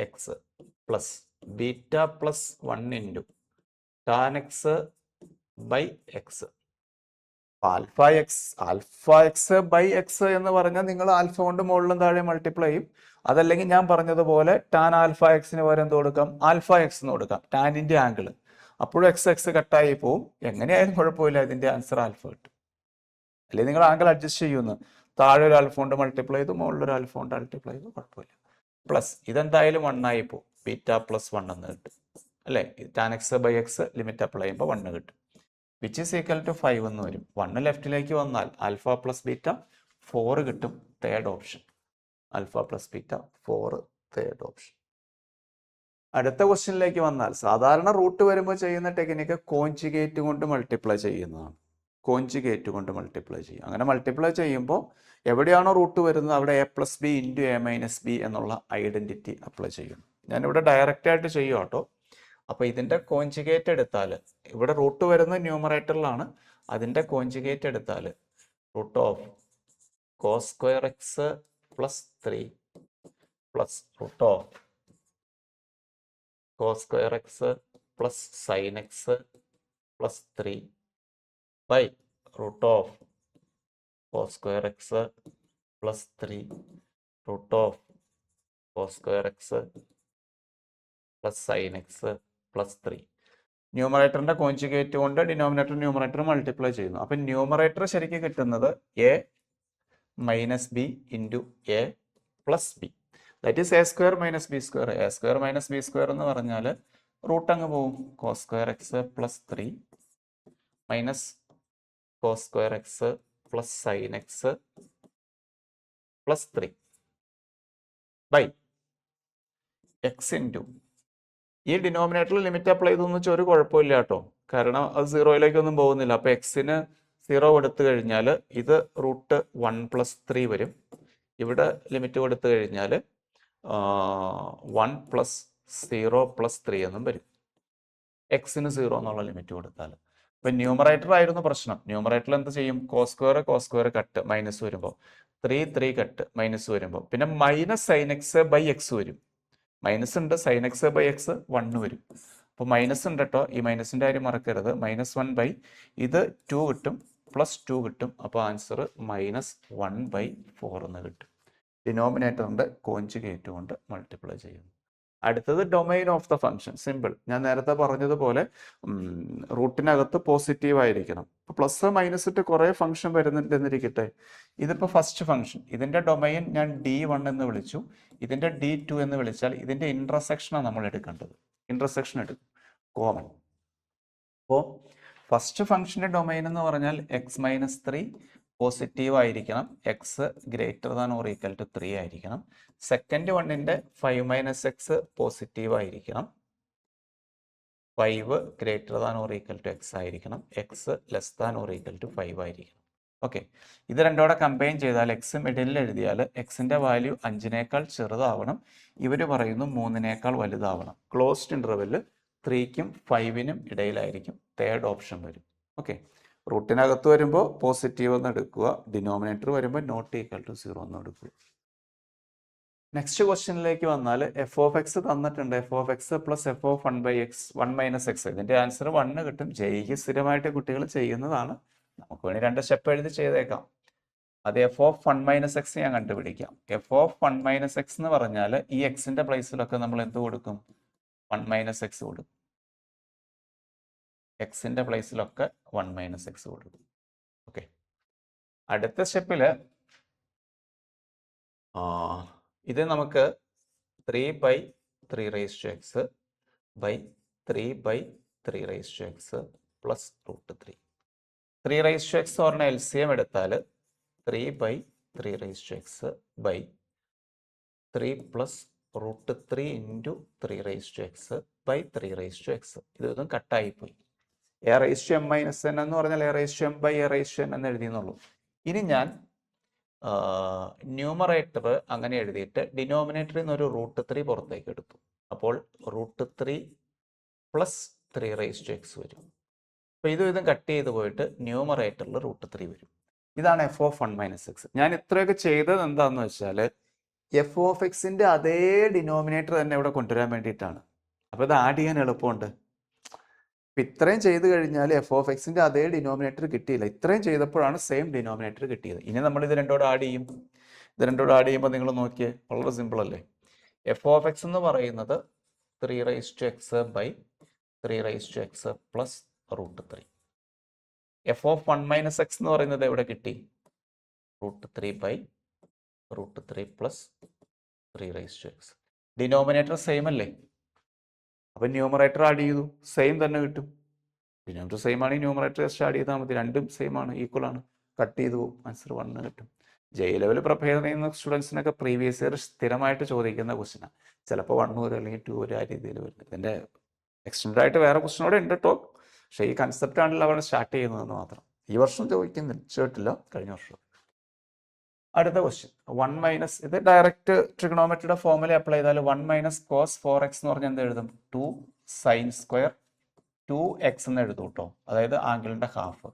x plus beta plus 1 into tan x/x. α(x/x) എന്ന് പറഞ്ഞാൽ നിങ്ങൾ ആൽഫ കൊണ്ട് മുകളിലും താഴെ മൾട്ടിപ്ലൈ ചെയ്യും. അതല്ലെങ്കിൽ ഞാൻ പറഞ്ഞതുപോലെ tan α(x)ന് പകരം എന്ത് കൊടുക്കാം, α(x) എന്ന് കൊടുക്കാം, ടാനിൻ്റെ ആംഗിൾ. അപ്പോഴും x കട്ടായി പോവും. എങ്ങനെയായാലും കുഴപ്പമില്ല, ഇതിൻ്റെ ആൻസർ ആൽഫ കിട്ടും. അല്ലെങ്കിൽ നിങ്ങൾ ആംഗിൾ അഡ്ജസ്റ്റ് ചെയ്യുന്നു, താഴെ ഒരു ആൽഫ കൊണ്ട് മൾട്ടിപ്ലൈ ചെയ്തു, മുകളിലൊരു ആൽഫ കൊണ്ട് മൾട്ടിപ്ലൈ ചെയ്തു, കുഴപ്പമില്ല. പ്ലസ് ഇതെന്തായാലും 1 ആയി പോകും, ബീറ്റ പ്ലസ് 1 എന്ന് കിട്ടും അല്ലേ. tan x/x ലിമിറ്റ് അപ്ലൈ ചെയ്യുമ്പോൾ 1 കിട്ടും, വിച്ച് ഈസ് ഈക്വൽ ടു 5 എന്ന് വരും. 1 ലെഫ്റ്റിലേക്ക് വന്നാൽ ആൽഫ പ്ലസ് ബീറ്റ 4 കിട്ടും, third option. Alpha plus beta 4 third option. അടുത്ത ക്വസ്റ്റ്യനിലേക്ക് വന്നാൽ സാധാരണ റൂട്ട് വരുമ്പോൾ ചെയ്യുന്ന ടെക്നിക്ക് കോഞ്ചുഗേറ്റ് കൊണ്ട് മൾട്ടിപ്ലൈ ചെയ്യുന്നതാണ്. കോഞ്ചുഗേറ്റ് കൊണ്ട് മൾട്ടിപ്ലൈ ചെയ്യും. അങ്ങനെ മൾട്ടിപ്ലൈ ചെയ്യുമ്പോൾ എവിടെയാണോ റൂട്ട് വരുന്നത് അവിടെ a+b × a-b എന്നുള്ള ഐഡന്റിറ്റി അപ്ലൈ ചെയ്യും. ഞാനിവിടെ ഡയറക്റ്റ് ആയിട്ട് ചെയ്യും കേട്ടോ. അപ്പോൾ ഇതിൻ്റെ കോഞ്ചുഗേറ്റ് എടുത്താൽ ഇവിടെ റൂട്ട് വരുന്നത് ന്യൂമറേറ്ററിലാണ്. അതിൻ്റെ കോഞ്ചുഗേറ്റ് എടുത്താൽ √cos²x + 3 plus √cos²x + sin x + 3 by √cos²x + 3 √cos²x + sin x + 3. ന്യൂമറേറ്ററിന്റെ conjugate കൊണ്ട് ന്യൂമറേറ്റർ മൾട്ടിപ്ലൈ ചെയ്യുന്നു. അപ്പം ന്യൂമറേറ്റർ ശരിക്കും കിട്ടുന്നത് a - b × a + b. That is a² - b². a² - b² എന്ന് പറഞ്ഞാൽ റൂട്ട് അങ്ങ് പോവും, cos²x + 3 minus cos square x plus sine x plus 3 by x into ഈ ഡിനോമിനേറ്ററിൽ ലിമിറ്റ് അപ്ലൈ ചെയ്തെന്ന് വെച്ചാൽ ഒരു കുഴപ്പമില്ല കേട്ടോ, കാരണം അത് സീറോയിലേക്കൊന്നും പോകുന്നില്ല. അപ്പോൾ എക്സിന് 0 കൊടുത്തു കഴിഞ്ഞാൽ ഇത് √1+3 വരും. ഇവിടെ ലിമിറ്റ് കൊടുത്തു കഴിഞ്ഞാൽ 1+0+3 എന്നും വരും. എക്സിന് 0 എന്നുള്ള ലിമിറ്റ് കൊടുത്താൽ. ഇപ്പം ന്യൂമറേറ്റർ ആയിരുന്നു പ്രശ്നം. ന്യൂമറേറ്ററിൽ എന്ത് ചെയ്യും? കോസ് സ്ക്വയർ കട്ട് മൈനസ് വരുമ്പോൾ 3 കട്ട് മൈനസ് വരുമ്പോൾ പിന്നെ minus sine x by x വരും. മൈനസ് ഉണ്ട്, സൈൻ എക്സ് ബൈ എക്സ് 1 വരും. അപ്പോൾ മൈനസ് ഉണ്ട് കേട്ടോ, ഈ മൈനസിൻ്റെ കാര്യം മറക്കരുത്. -1 ബൈ ഇത് 2 കിട്ടും, +2 കിട്ടും. അപ്പോൾ ആൻസർ -1/4 എന്ന് കിട്ടും. ഡിനോമിനേറ്ററിൻ്റെ കോഞ്ചുഗേറ്റ് കൊണ്ട് മൾട്ടിപ്ലൈ ചെയ്യുന്നു. അടുത്തത് domain of the function. Simple. ഞാൻ നേരത്തെ പറഞ്ഞതുപോലെ റൂട്ടിനകത്ത് പോസിറ്റീവ് ആയിരിക്കണം. ഇപ്പോൾ പ്ലസ് മൈനസ് ഇട്ട് കുറേ ഫംഗ്ഷൻ വരുന്നുണ്ടെന്നിരിക്കട്ടെ. ഇതിപ്പോൾ ഫസ്റ്റ് ഫംഗ്ഷൻ, ഇതിൻ്റെ ഡൊമൈൻ ഞാൻ D1 എന്ന് വിളിച്ചു, ഇതിൻ്റെ D2 എന്ന് വിളിച്ചാൽ ഇതിൻ്റെ ഇൻട്രസെക്ഷനാണ് നമ്മൾ എടുക്കേണ്ടത്. ഇൻട്രസെക്ഷൻ എടുക്കും, കോമൺ. അപ്പോൾ ഫസ്റ്റ് ഫംഗ്ഷൻ്റെ ഡൊമൈൻ എന്ന് പറഞ്ഞാൽ x-3 പോസിറ്റീവ് ആയിരിക്കണം, x greater than or equal to 3 ആയിരിക്കണം. സെക്കൻഡ് വണ്ണിൻ്റെ 5 - x പോസിറ്റീവ് ആയിരിക്കണം, 5 greater than or equal to x ആയിരിക്കണം, x less than or equal to 5 ആയിരിക്കണം. ഓക്കെ, ഇത് രണ്ടോടെ കമ്പൈൻ ചെയ്താൽ എക്സ് മിഡിലിൽ എഴുതിയാൽ എക്സിൻ്റെ വാല്യൂ 5നേക്കാൾ ചെറുതാവണം, ഇവർ പറയുന്നു 3നേക്കാൾ വലുതാവണം. ക്ലോസ്ഡ് ഇൻ്റർവെല്ലിൽ 3ക്കും 5നും ഇടയിലായിരിക്കും തേർഡ് ഓപ്ഷൻ വരും. ഓക്കെ, റൂട്ടിനകത്ത് വരുമ്പോൾ പോസിറ്റീവ് എന്ന് എടുക്കുക, ഡിനോമിനേറ്റർ വരുമ്പോൾ നോട്ട് ഈക്വൽ ടു 0 എന്ന് എടുക്കുക. നെക്സ്റ്റ് ക്വസ്റ്റ്യനിലേക്ക് വന്നാൽ f(x) തന്നിട്ടുണ്ട്. f(x) plus f(1/x) 1 - x. ഇതിൻ്റെ ആൻസർ 1 കിട്ടും. ജയിക്ക് സ്ഥിരമായിട്ട് കുട്ടികൾ ചെയ്യുന്നതാണ്. നമുക്ക് വേണ്ടി 2 സ്റ്റെപ്പ് എഴുതി ചെയ്തേക്കാം. അത് f(1 - x) ഞാൻ കണ്ടുപിടിക്കാം. f(1 - x) എന്ന് പറഞ്ഞാൽ ഈ എക്സിൻ്റെ പ്ലേസിലൊക്കെ നമ്മൾ എന്ത് കൊടുക്കും? 1 - x കൊടുക്കും. എക്സിൻ്റെ പ്ലേസിലൊക്കെ 1 - x കൊടുക്കും. ഓക്കെ, അടുത്ത സ്റ്റെപ്പിൽ ഇത് നമുക്ക് 3/3x by 3/3x plus √3. 3x പറഞ്ഞ LCM എടുത്താൽ 3/3x by 3 plus √3 into 3x by 3x. ഇതൊന്നും കട്ടായിപ്പോയി. a⁻m - n എന്ന് പറഞ്ഞാൽ a⁻m/a⁻n എന്ന് എഴുതിയെന്നുള്ളൂ. ഇനി ഞാൻ ന്യൂമറേറ്റർ അങ്ങനെ എഴുതിയിട്ട് ഡിനോമിനേറ്ററിൽ നിന്ന് ഒരു √3 പുറത്തേക്ക് എടുത്തു. അപ്പോൾ √3 പ്ലസ് 3x വരും. അപ്പോൾ ഇതും കട്ട് ചെയ്ത് പോയിട്ട് ന്യൂമറേറ്ററിൽ √3 വരും. ഇതാണ് f(1 - x). ഞാൻ ഇത്രയൊക്കെ ചെയ്തത് എന്താണെന്ന് വെച്ചാൽ f(x)ൻ്റെ അതേ ഡിനോമിനേറ്റർ തന്നെ ഇവിടെ കൊണ്ടുവരാൻ വേണ്ടിയിട്ടാണ്. അപ്പോൾ ഇത് ആഡ് ചെയ്യാൻ എളുപ്പമുണ്ട്. അപ്പം ഇത്രയും ചെയ്ത് കഴിഞ്ഞാൽ f(x)ൻ്റെ അതേ ഡിനോമിനേറ്റർ കിട്ടിയില്ല. ഇത്രയും ചെയ്തപ്പോഴാണ് സെയിം ഡിനോമിനേറ്റർ കിട്ടിയത്. ഇനി നമ്മൾ ഇത് രണ്ടോട് ആഡ് ചെയ്യും. ഇത് രണ്ടോട് ആഡ് ചെയ്യുമ്പോൾ നിങ്ങൾ നോക്കിയേ, വളരെ സിമ്പിൾ അല്ലേ? f(x) എന്ന് പറയുന്നത് 3x by 3x plus √3. f(1 - x) എന്ന് പറയുന്നത് എവിടെ കിട്ടി? √3 by √3 plus 3x. Denominator same അല്ലേ? അപ്പം ന്യൂമറേറ്റർ ആഡ് ചെയ്തു, സെയിം തന്നെ കിട്ടും. ഡിനോമിനേറ്റർ സെയിം ആണെങ്കിൽ ന്യൂമറേറ്റർ ജസ്റ്റ് ആഡ് ചെയ്താൽ മതി. രണ്ടും സെയിം ആണ്, ഈക്വൽ ആണ്. കട്ട് ചെയ്ത് പോകും, ആൻസർ 1 കിട്ടും. ലെവൽ പ്രിപ്പയർ ചെയ്യുന്ന സ്റ്റുഡൻസിനൊക്കെ പ്രീവിയസ് ഇയർ സ്ഥിരമായിട്ട് ചോദിക്കുന്ന ക്വസ്റ്റ്യനാണ്. ചിലപ്പോൾ 1 വരും അല്ലെങ്കിൽ 2 വരും, ആ രീതിയിൽ വരും. ഇതിൻ്റെ എക്സ്റ്റൻഡ് ആയിട്ട് വേറെ ക്വസ്റ്റ്യനോടെ ഉണ്ട് കേട്ടോ. പക്ഷേ ഈ കൺസെപ്റ്റ് ആണല്ലോ അവിടെ സ്റ്റാർട്ട് ചെയ്യുന്നതെന്ന് മാത്രം. ഈ വർഷം ചോദിച്ചിട്ടില്ല, കഴിഞ്ഞ വർഷം. അടുത്ത ക്വസ്റ്റ്യൻ 1 ഇത് ഡയറക്റ്റ് ട്രിഗണോമെട്രിയുടെ ഫോർമുല അപ്ലൈ ചെയ്താൽ 1 - cos 4x എന്ന് പറഞ്ഞാൽ എന്ത് എഴുതും? 2 sin square 2x എന്ന് എഴുതും കേട്ടോ. അതായത് ആംഗിളിൻ്റെ half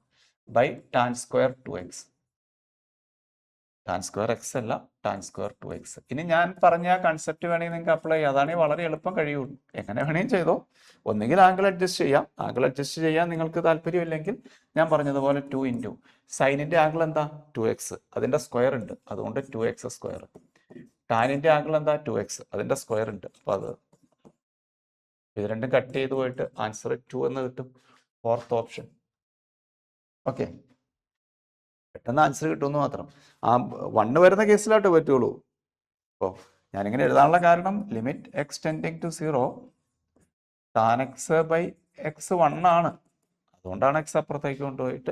by tan square 2x. tan square x അല്ല, tan square 2x. ഇനി ഞാൻ പറഞ്ഞ കൺസെപ്റ്റ് വേണമെങ്കിൽ നിങ്ങൾക്ക് അപ്ലൈ ചെയ്യാം. അതാണെങ്കിൽ വളരെ എളുപ്പം കഴിയുള്ളൂ. എങ്ങനെ വേണമെങ്കിലും ചെയ്തോ. ഒന്നുകിൽ ആംഗിൾ അഡ്ജസ്റ്റ് ചെയ്യാം. ആംഗിൾ അഡ്ജസ്റ്റ് ചെയ്യാൻ നിങ്ങൾക്ക് താല്പര്യമില്ലെങ്കിൽ ഞാൻ പറഞ്ഞതുപോലെ 2 ഇൻറ്റു സൈനിൻ്റെ ആംഗിൾ എന്താ? 2x. അതിൻ്റെ സ്ക്വയർ ഉണ്ട്, അതുകൊണ്ട് 2x². ടാനിൻ്റെ ആംഗിൾ എന്താ? 2x. അതിൻ്റെ സ്ക്വയർ ഉണ്ട്. അപ്പോൾ അത് ഇത് രണ്ടും കട്ട് ചെയ്ത് പോയിട്ട് ആൻസർ 2 എന്ന് കിട്ടും. 4th option. ഓക്കെ, പെട്ടെന്ന് ആൻസർ കിട്ടുമെന്ന് മാത്രം. ആ 1 വരുന്ന കേസിലായിട്ട് പറ്റുള്ളൂ. അപ്പോൾ ഞാനിങ്ങനെ എഴുതാനുള്ള കാരണം limit x tending to 0 tan x by x 1 ആണ്. അതുകൊണ്ടാണ് എക്സ് അപ്പുറത്തേക്ക് കൊണ്ടുപോയിട്ട്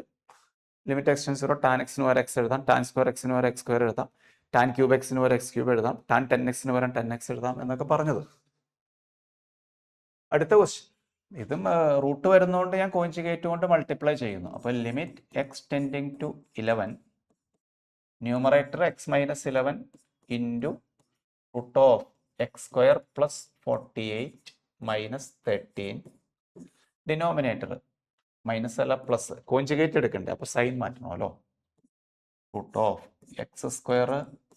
ലിമിറ്റ് എക്സ് ടെൻസ് 0 ടാൻ എക്സിന് വരെ എക്സ് എഴുതാം, ടാൻ സ്ക്വയർ എക്സിന് വരെ എക്സ് സ്ക്വയർ എഴുതാം, ടാൻ ക്യൂബ് എക്സിന് വരെ എക്സ് ക്യൂബ് എഴുതാം, ടാൻ 10x വരെ 10x എഴുതാം എന്നൊക്കെ പറഞ്ഞത്. അടുത്ത ക്വസ്റ്റ്യൻ, ഇതും റൂട്ട് വരുന്നതുകൊണ്ട് ഞാൻ കോഞ്ചുഗേറ്റ് കൊണ്ട് മൾട്ടിപ്ലൈ ചെയ്യുന്നു. അപ്പോൾ limit x tending to 11 numerator x minus 11 into root of x square plus 48 minus 13 denominator minus അല്ല പ്ലസ്, കോഞ്ചുഗേറ്റ് എടുക്കണ്ടേ, അപ്പോൾ സൈൻ മാറ്റണമല്ലോ. Root of x square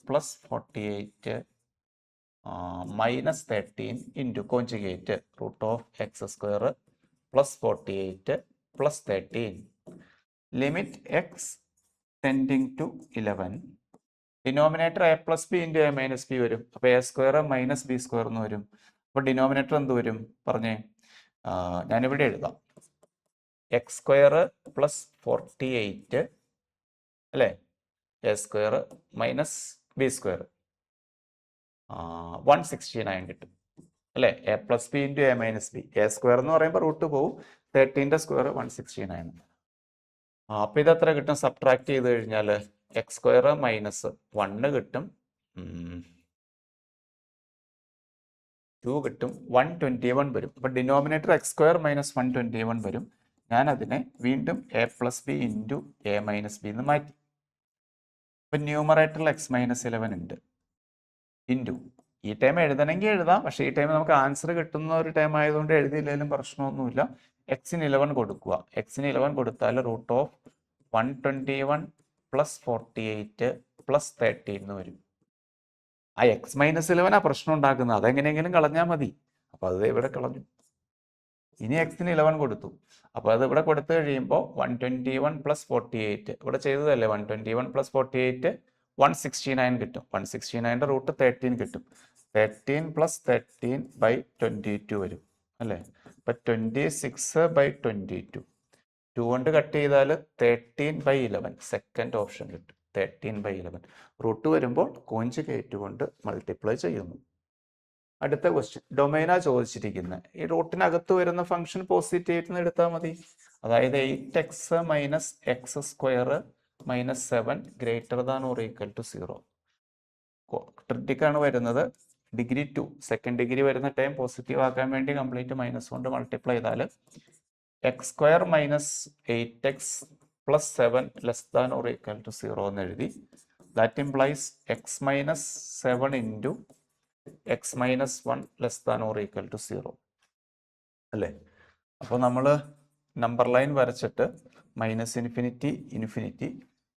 plus 48 minus 13 into conjugate root of x square plus 48 plus 13 limit x tending to 11 denominator a plus b into a minus b വരും. അപ്പോൾ a square minus b square എന്ന് വരും. അപ്പോൾ denominator എന്ത് വരും പറഞ്ഞേ, ഞാനിവിടെ എഴുതാം, എക്സ് സ്ക്വയർ പ്ലസ് 48 അല്ലേ, A square minus b square 169 കിട്ടും അല്ലേ. A plus b into a minus B, A square എന്ന് പറയുമ്പോൾ റൂട്ട് പോവും, 13ന്റെ സ്ക്വയർ 169. അപ്പോൾ ഇതെത്ര കിട്ടും, സബ്ട്രാക്ട് ചെയ്ത് കഴിഞ്ഞാൽ എക്സ് സ്ക്വയർ മൈനസ് 1 കിട്ടും, 2 കിട്ടും, 121 വരും. അപ്പോൾ ഡിനോമിനേറ്റർ എക്സ് സ്ക്വയർ മൈനസ് 121 വരും. ഞാൻ അതിനെ വീണ്ടും A plus b into a minus B എന്ന് മാറ്റി. അപ്പം ന്യൂമറേറ്ററിൽ എക്സ് മൈനസ് 11 ഉണ്ട് ഇൻറ്റു, ഈ ടൈം എഴുതണമെങ്കിൽ എഴുതാം, പക്ഷേ ഈ ടൈം നമുക്ക് ആൻസർ കിട്ടുന്ന ഒരു ടൈം ആയതുകൊണ്ട് എഴുതിയില്ലെങ്കിലും പ്രശ്നമൊന്നുമില്ല. എക്സിന് 11 കൊടുക്കുക, എക്സിന് 11 കൊടുത്താൽ റൂട്ട് ഓഫ് 121 പ്ലസ് 48 പ്ലസ് 13 എന്ന് വരും. ആ എക്സ് മൈനസ് 11 ആ പ്രശ്നം ഉണ്ടാക്കുന്നത്, അതെങ്ങനെയെങ്കിലും കളഞ്ഞാൽ മതി. അപ്പോൾ അത് ഇവിടെ കളഞ്ഞു. ഇനി എക്സിന് 11 കൊടുത്തു, അപ്പോൾ അത് ഇവിടെ കൊടുത്തു കഴിയുമ്പോൾ 121 പ്ലസ് 48 ഇവിടെ ചെയ്തതല്ലേ, 121 പ്ലസ് 48 169 കിട്ടും. 169ന്റെ റൂട്ട് 13 കിട്ടും. 13 പ്ലസ് 13 ബൈ 22 വരും അല്ലേ. അപ്പം 26/22 2 കൊണ്ട് കട്ട് ചെയ്താൽ 13/11 സെക്കൻഡ് ഓപ്ഷൻ കിട്ടും. 13/11 റൂട്ട് വരുമ്പോൾ കോഞ്ചുഗേറ്റ് കൊണ്ട് മൾട്ടിപ്ലൈ ചെയ്യുന്നു. അടുത്ത ക്വസ്റ്റ്യൻ, ഡൊമൈനാ ചോദിച്ചിരിക്കുന്നത്. ഈ റൂട്ടിനകത്ത് വരുന്ന ഫംഗ്ഷൻ പോസിറ്റീവ് എന്ന് എടുത്താൽ മതി. അതായത് 8x minus x square minus 7 greater than or equal to 0. ട്രിറ്റിക്കാണ് വരുന്നത്. ഡിഗ്രി 2 സെക്കൻഡ് ഡിഗ്രി വരുന്ന ടൈം പോസിറ്റീവ് ആക്കാൻ വേണ്ടി കംപ്ലീറ്റ് മൈനസ് കൊണ്ട് മൾട്ടിപ്ലൈ ചെയ്താൽ x square minus 8x plus 7 less than or equal to 0 എന്ന് എഴുതി. That implies x minus 7 into x minus 1 less than or equal to 0 അല്ലേ. അപ്പോൾ നമ്മൾ നമ്പർ ലൈൻ വരച്ചിട്ട് minus infinity infinity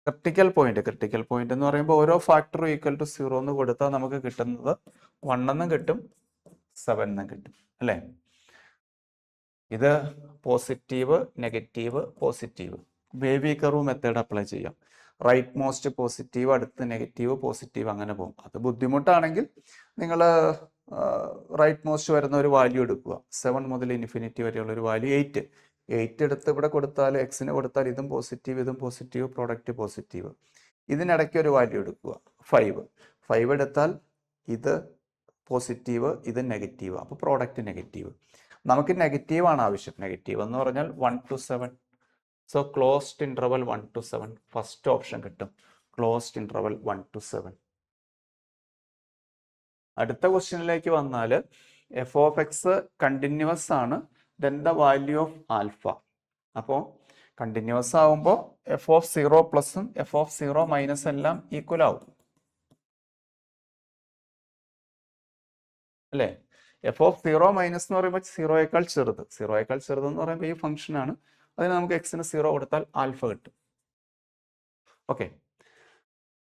critical point എന്ന് പറയുമ്പോൾ ഓരോ ഫാക്ടറും ഈക്വൽ ടു 0 എന്ന് കൊടുത്താൽ നമുക്ക് കിട്ടുന്നത് 1 എന്നും കിട്ടും 7 എന്നും കിട്ടും അല്ലേ. ഇത് positive negative positive wavy curve method apply ചെയ്യാം. റൈറ്റ് മോസ്റ്റ് പോസിറ്റീവ്, അടുത്ത് നെഗറ്റീവ് പോസിറ്റീവ്, അങ്ങനെ പോകും. അത് ബുദ്ധിമുട്ടാണെങ്കിൽ നിങ്ങൾ റൈറ്റ് മോസ്റ്റ് വരുന്ന ഒരു വാല്യൂ എടുക്കുക. 7 മുതൽ ഇൻഫിനിറ്റി വരെയുള്ള ഒരു വാല്യൂ 8 എടുത്ത് ഇവിടെ കൊടുത്താൽ എക്സിന് കൊടുത്താൽ ഇതും പോസിറ്റീവ് പ്രോഡക്റ്റ് പോസിറ്റീവ്. ഇതിനിടയ്ക്ക് ഒരു വാല്യൂ എടുക്കുക 5 എടുത്താൽ ഇത് പോസിറ്റീവ് ഇത് നെഗറ്റീവ്, അപ്പോൾ പ്രോഡക്റ്റ് നെഗറ്റീവ്. നമുക്ക് നെഗറ്റീവാണ് ആവശ്യം. നെഗറ്റീവ് എന്ന് പറഞ്ഞാൽ 1 to 7. So closed interval 1 to 7 first option കിട്ടും. Closed interval 1 to 7. അടുത്ത ക്വസ്റ്റ്യനിലേക്ക് വന്നാൽ എഫ് ഓഫ് എക്സ് കണ്ടിന്യൂസ് ആണ്, then the value of alpha. അപ്പോൾ കണ്ടിന്യൂസ് ആവുമ്പോൾ എഫ് ഓഫ് 0 പ്ലസും എഫ് ഓഫ് 0 മൈനസ് എല്ലാം ഈക്വൽ ആവും അല്ലേ. എഫ് ഓഫ് 0 മൈനസ് എന്ന് പറയുമ്പോൾ 0യേക്കാൾ ചെറുത് എന്ന് പറയുമ്പോൾ ഈ ഫംഗ്ഷനാണ്. അതിന് നമുക്ക് എക്സിന് 0 കൊടുത്താൽ ആൽഫ കിട്ടും. ഓക്കെ,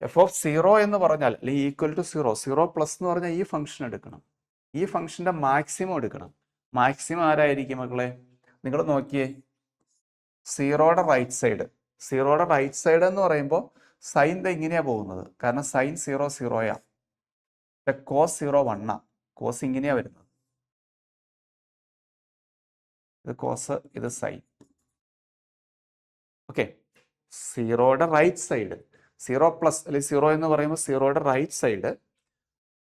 എഫ് ഓഫ് 0 എന്ന് പറഞ്ഞാൽ അല്ലെങ്കിൽ ഈക്വൽ ടു 0 പ്ലസ് എന്ന് പറഞ്ഞാൽ ഈ ഫംഗ്ഷൻ എടുക്കണം. ഈ ഫംഗ്ഷന്റെ മാക്സിമം എടുക്കണം. മാക്സിമം ആരായിരിക്കും മക്കളെ? നിങ്ങൾ നോക്കിയേ, 0യുടെ റൈറ്റ് സൈഡ് എന്ന് പറയുമ്പോൾ സൈൻ ഇങ്ങനെയാ പോകുന്നത്. കാരണം സൈൻ 0 കോസ് 0 1 കോസ് ഇങ്ങനെയാ വരുന്നത്. ഇത് കോസ്, ഇത് സൈൻ. ഓക്കെ, 0യുടെ റൈറ്റ് സൈഡ് 0 പ്ലസ് അല്ലെങ്കിൽ 0 എന്ന് പറയുമ്പോൾ 0യുടെ റൈറ്റ് സൈഡ്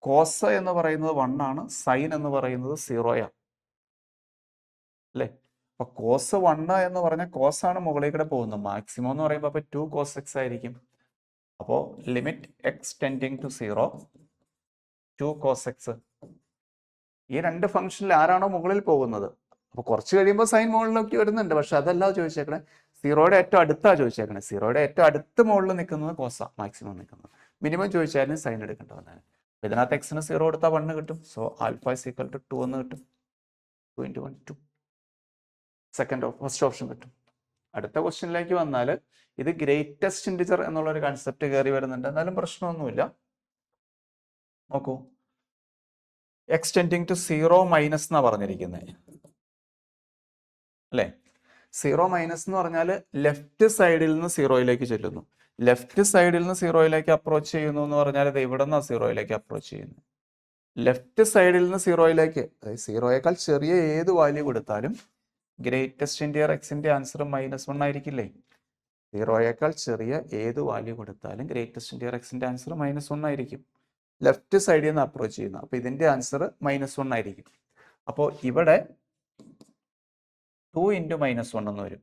കോസ് എന്ന് പറയുന്നത് 1 ആണ്, സൈൻ എന്ന് പറയുന്നത് 0 അല്ലേ. അപ്പൊ കോസ് 1 എന്ന് പറഞ്ഞാൽ കോസ് ആണ് മുകളിൽ കൂടെ പോകുന്നത്. മാക്സിമം എന്ന് പറയുമ്പോൾ അപ്പൊ 2 cos x ആയിരിക്കും. അപ്പോൾ limit x tending to 0 2 cos x. ഈ രണ്ട് ഫംഗ്ഷനിൽ ആരാണോ മുകളിൽ പോകുന്നത്, അപ്പൊ കുറച്ച് കഴിയുമ്പോൾ സൈൻ മുകളിലേക്ക് വരുന്നുണ്ട്. പക്ഷെ അതല്ല ചോദിച്ചേക്കണേ, സീറോയുടെ ഏറ്റവും അടുത്താ ചോദിച്ചേക്കണേ. സീറോയുടെ ഏറ്റവും അടുത്ത് മുകളിൽ നിൽക്കുന്നത് കോസ, മാക്സിമം നിൽക്കുന്നത്. മിനിമം ചോദിച്ചാലും സൈൻ എടുക്കേണ്ട വന്നാണ്. ഇതിനകത്ത് എക്സിന് 0 എടുത്താൽ 1 കിട്ടും. So alpha is equal to 2 എന്ന് കിട്ടും. 2 × 1 2. ഫസ്റ്റ് ഓപ്ഷൻ കിട്ടും. അടുത്ത ക്വസ്റ്റ്യനിലേക്ക് വന്നാൽ ഇത് ഗ്രേറ്റസ്റ്റ് ഇൻറ്റിജർ എന്നുള്ളൊരു കൺസെപ്റ്റ് കയറി വരുന്നുണ്ട്. എന്നാലും പ്രശ്നമൊന്നുമില്ല. നോക്കൂ, എക്സ് ടെൻഡിങ് ടു 0 മൈനസ് എന്നാ പറഞ്ഞിരിക്കുന്നത് അല്ലേ? 0 മൈനസ് എന്ന് പറഞ്ഞാൽ ലെഫ്റ്റ് സൈഡിൽ നിന്ന് 0യിലേക്ക് ചെല്ലുന്നു. ലെഫ്റ്റ് സൈഡിൽ നിന്ന് 0യിലേക്ക് അപ്രോച്ച് ചെയ്യുന്നു എന്ന് പറഞ്ഞാൽ ഇത് ഇവിടെ നിന്നാണ് 0യിലേക്ക് അപ്രോച്ച് ചെയ്യുന്നു. ലെഫ്റ്റ് സൈഡിൽ നിന്ന് 0യിലേക്ക്, അതായത് 0യേക്കാൾ ചെറിയ ഏത് വാല്യൂ കൊടുത്താലും ഗ്രേറ്റസ്റ്റ് ഇൻറ്റിജർ എക്സിന്റെ ആൻസർ -1 ആയിരിക്കില്ലേ? 0യേക്കാൾ ചെറിയ ഏത് വാല്യൂ കൊടുത്താലും ഗ്രേറ്റസ്റ്റ് ഇൻറ്റിജർ എക്സിന്റെ ആൻസർ -1 ആയിരിക്കും. ലെഫ്റ്റ് സൈഡിൽ നിന്ന് അപ്രോച്ച് ചെയ്യുന്നു. അപ്പൊ ഇതിന്റെ ആൻസർ -1 ആയിരിക്കും. അപ്പോൾ ഇവിടെ 2 × -1 എന്ന് വരും.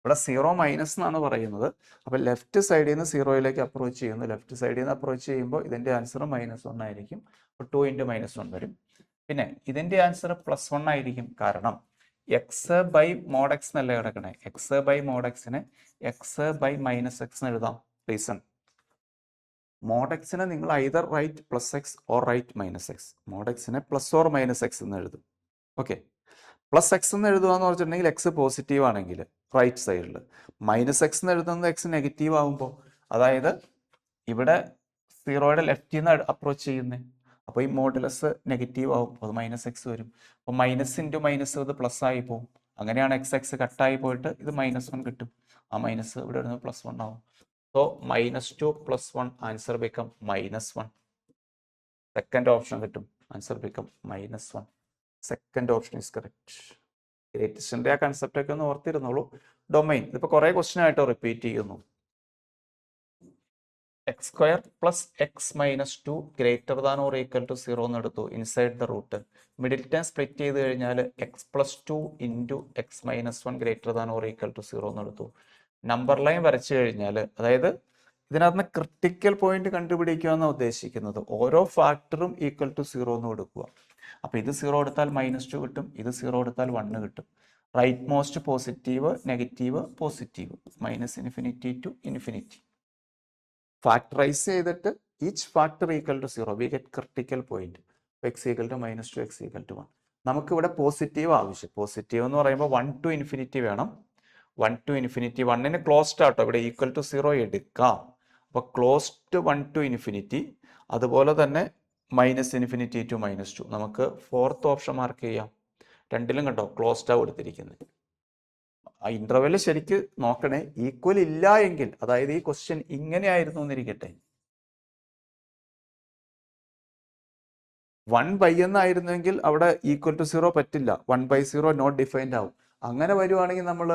ഇവിടെ 0 മൈനസ് എന്നാണ് പറയുന്നത്. അപ്പൊ ലെഫ്റ്റ് സൈഡിൽ നിന്ന് 0യിലേക്ക് അപ്രോച്ച് ചെയ്യുന്നു. ലെഫ്റ്റ് സൈഡിൽ നിന്ന് അപ്രോച്ച് ചെയ്യുമ്പോൾ ഇതിന്റെ ആൻസർ -1 ആയിരിക്കും. അപ്പോൾ 2 × -1 വരും. പിന്നെ ഇതിന്റെ ആൻസർ +1 ആയിരിക്കും. കാരണം എക്സ് ബൈ മോഡ് എക്സ് എന്നല്ലേ കിടക്കണേ. എക്സ് ബൈ മോഡ് എക്സിനെ എക്സ് ബൈ -x എന്ന് എഴുതാം. റീസൺ, മോഡ് എക്സിനെ നിങ്ങൾ either write +x or write -x. Mod എക്സിനെ + ഓർ -x എന്ന് എഴുതും. ഓക്കെ, +x എന്ന് എഴുതുകയെന്ന് പറഞ്ഞിട്ടുണ്ടെങ്കിൽ എക്സ് പോസിറ്റീവ് ആണെങ്കിൽ റൈറ്റ് സൈഡിൽ, -x എന്ന് എഴുതുന്നത് എക്സ് നെഗറ്റീവ് ആകുമ്പോൾ, അതായത് ഇവിടെ 0യുടെ ലെഫ്റ്റിൽ നിന്ന് അപ്രോച്ച് ചെയ്യുന്നത്. അപ്പോൾ ഈ മോഡുലസ് നെഗറ്റീവ് ആവും. അത് -x വരും. അപ്പോൾ മൈനസ് ഇൻറ്റു മൈനസ് ഇത് പ്ലസ് ആയി പോകും. അങ്ങനെയാണ് x കട്ടായി പോയിട്ട് ഇത് -1 കിട്ടും. ആ മൈനസ് ഇവിടെ വരുന്നത് +1 ആവും. So -2 + 1 answer become -1. Second option കിട്ടും. Answer become -1. Second option is correct. ഗ്രേറ്റസ്റ്റിന്റെ ആ കൺസെപ്റ്റ് ഒക്കെ ഒന്ന് ഓർത്തിരുന്നോളൂ. ഡൊമൈൻ ഇതിപ്പോ കുറെ ക്വസ്റ്റ്യൻ ആയിട്ട് റിപ്പീറ്റ് ചെയ്യുന്നു. x² + x - 2 greater than or equal to 0 എന്ന് എടുത്തു. Inside the root middle term split ചെയ്ത് കഴിഞ്ഞാൽ x + 2 × x - 1 greater than or equal to 0 എന്ന് എടുത്തു. നമ്പർ ലൈൻ വരച്ചു കഴിഞ്ഞാൽ, അതായത് ഇതിനകത്ത് ക്രിട്ടിക്കൽ പോയിന്റ് കണ്ടുപിടിക്കുക എന്നാണ് ഉദ്ദേശിക്കുന്നത്. ഓരോ ഫാക്ടറും ഈക്വൽ ടു 0 എന്ന് കൊടുക്കുക. അപ്പൊ ഇത് 0 എടുത്താൽ -2 കിട്ടും. ഇത് 0 എടുത്താൽ 1 കിട്ടും. Right most positive, negative, positive, -∞ to ∞. Factorise ചെയ്തിട്ട് each factor equal to 0 we get critical point. x = -2, x = 1. നമുക്ക് ഇവിടെ പോസിറ്റീവ് ആവശ്യം. പോസിറ്റീവ് എന്ന് പറയുമ്പോൾ 1 to ∞ വേണം. 1 to ∞, 1ന് ക്ലോസ്ഡ് ആട്ടോ. ഇവിടെ ഈക്വൽ ടു 0 എടുക്കാം. അപ്പൊ ക്ലോസ്ഡ് 1 to ∞, അതുപോലെ തന്നെ -∞ to -2. നമുക്ക് ഫോർത്ത് ഓപ്ഷൻ മാർക്ക് ചെയ്യാം. രണ്ടിലും കണ്ടോ ക്ലോസ്ഡ് ആ കൊടുത്തിരിക്കുന്നത്. ആ ഇന്റർവെല് ശരിക്ക് നോക്കണേ. ഈക്വൽ ഇല്ല എങ്കിൽ, അതായത് ഈ ക്വസ്റ്റ്യൻ ഇങ്ങനെ ആയിരുന്നു എന്നിരിക്കട്ടെ, 1/, എന്നായിരുന്നെങ്കിൽ അവിടെ ഈക്വൽ ടു 0 പറ്റില്ല. 1/0 നോട്ട് ഡിഫൈൻഡ് ആവും. അങ്ങനെ വരുവാണെങ്കിൽ നമ്മൾ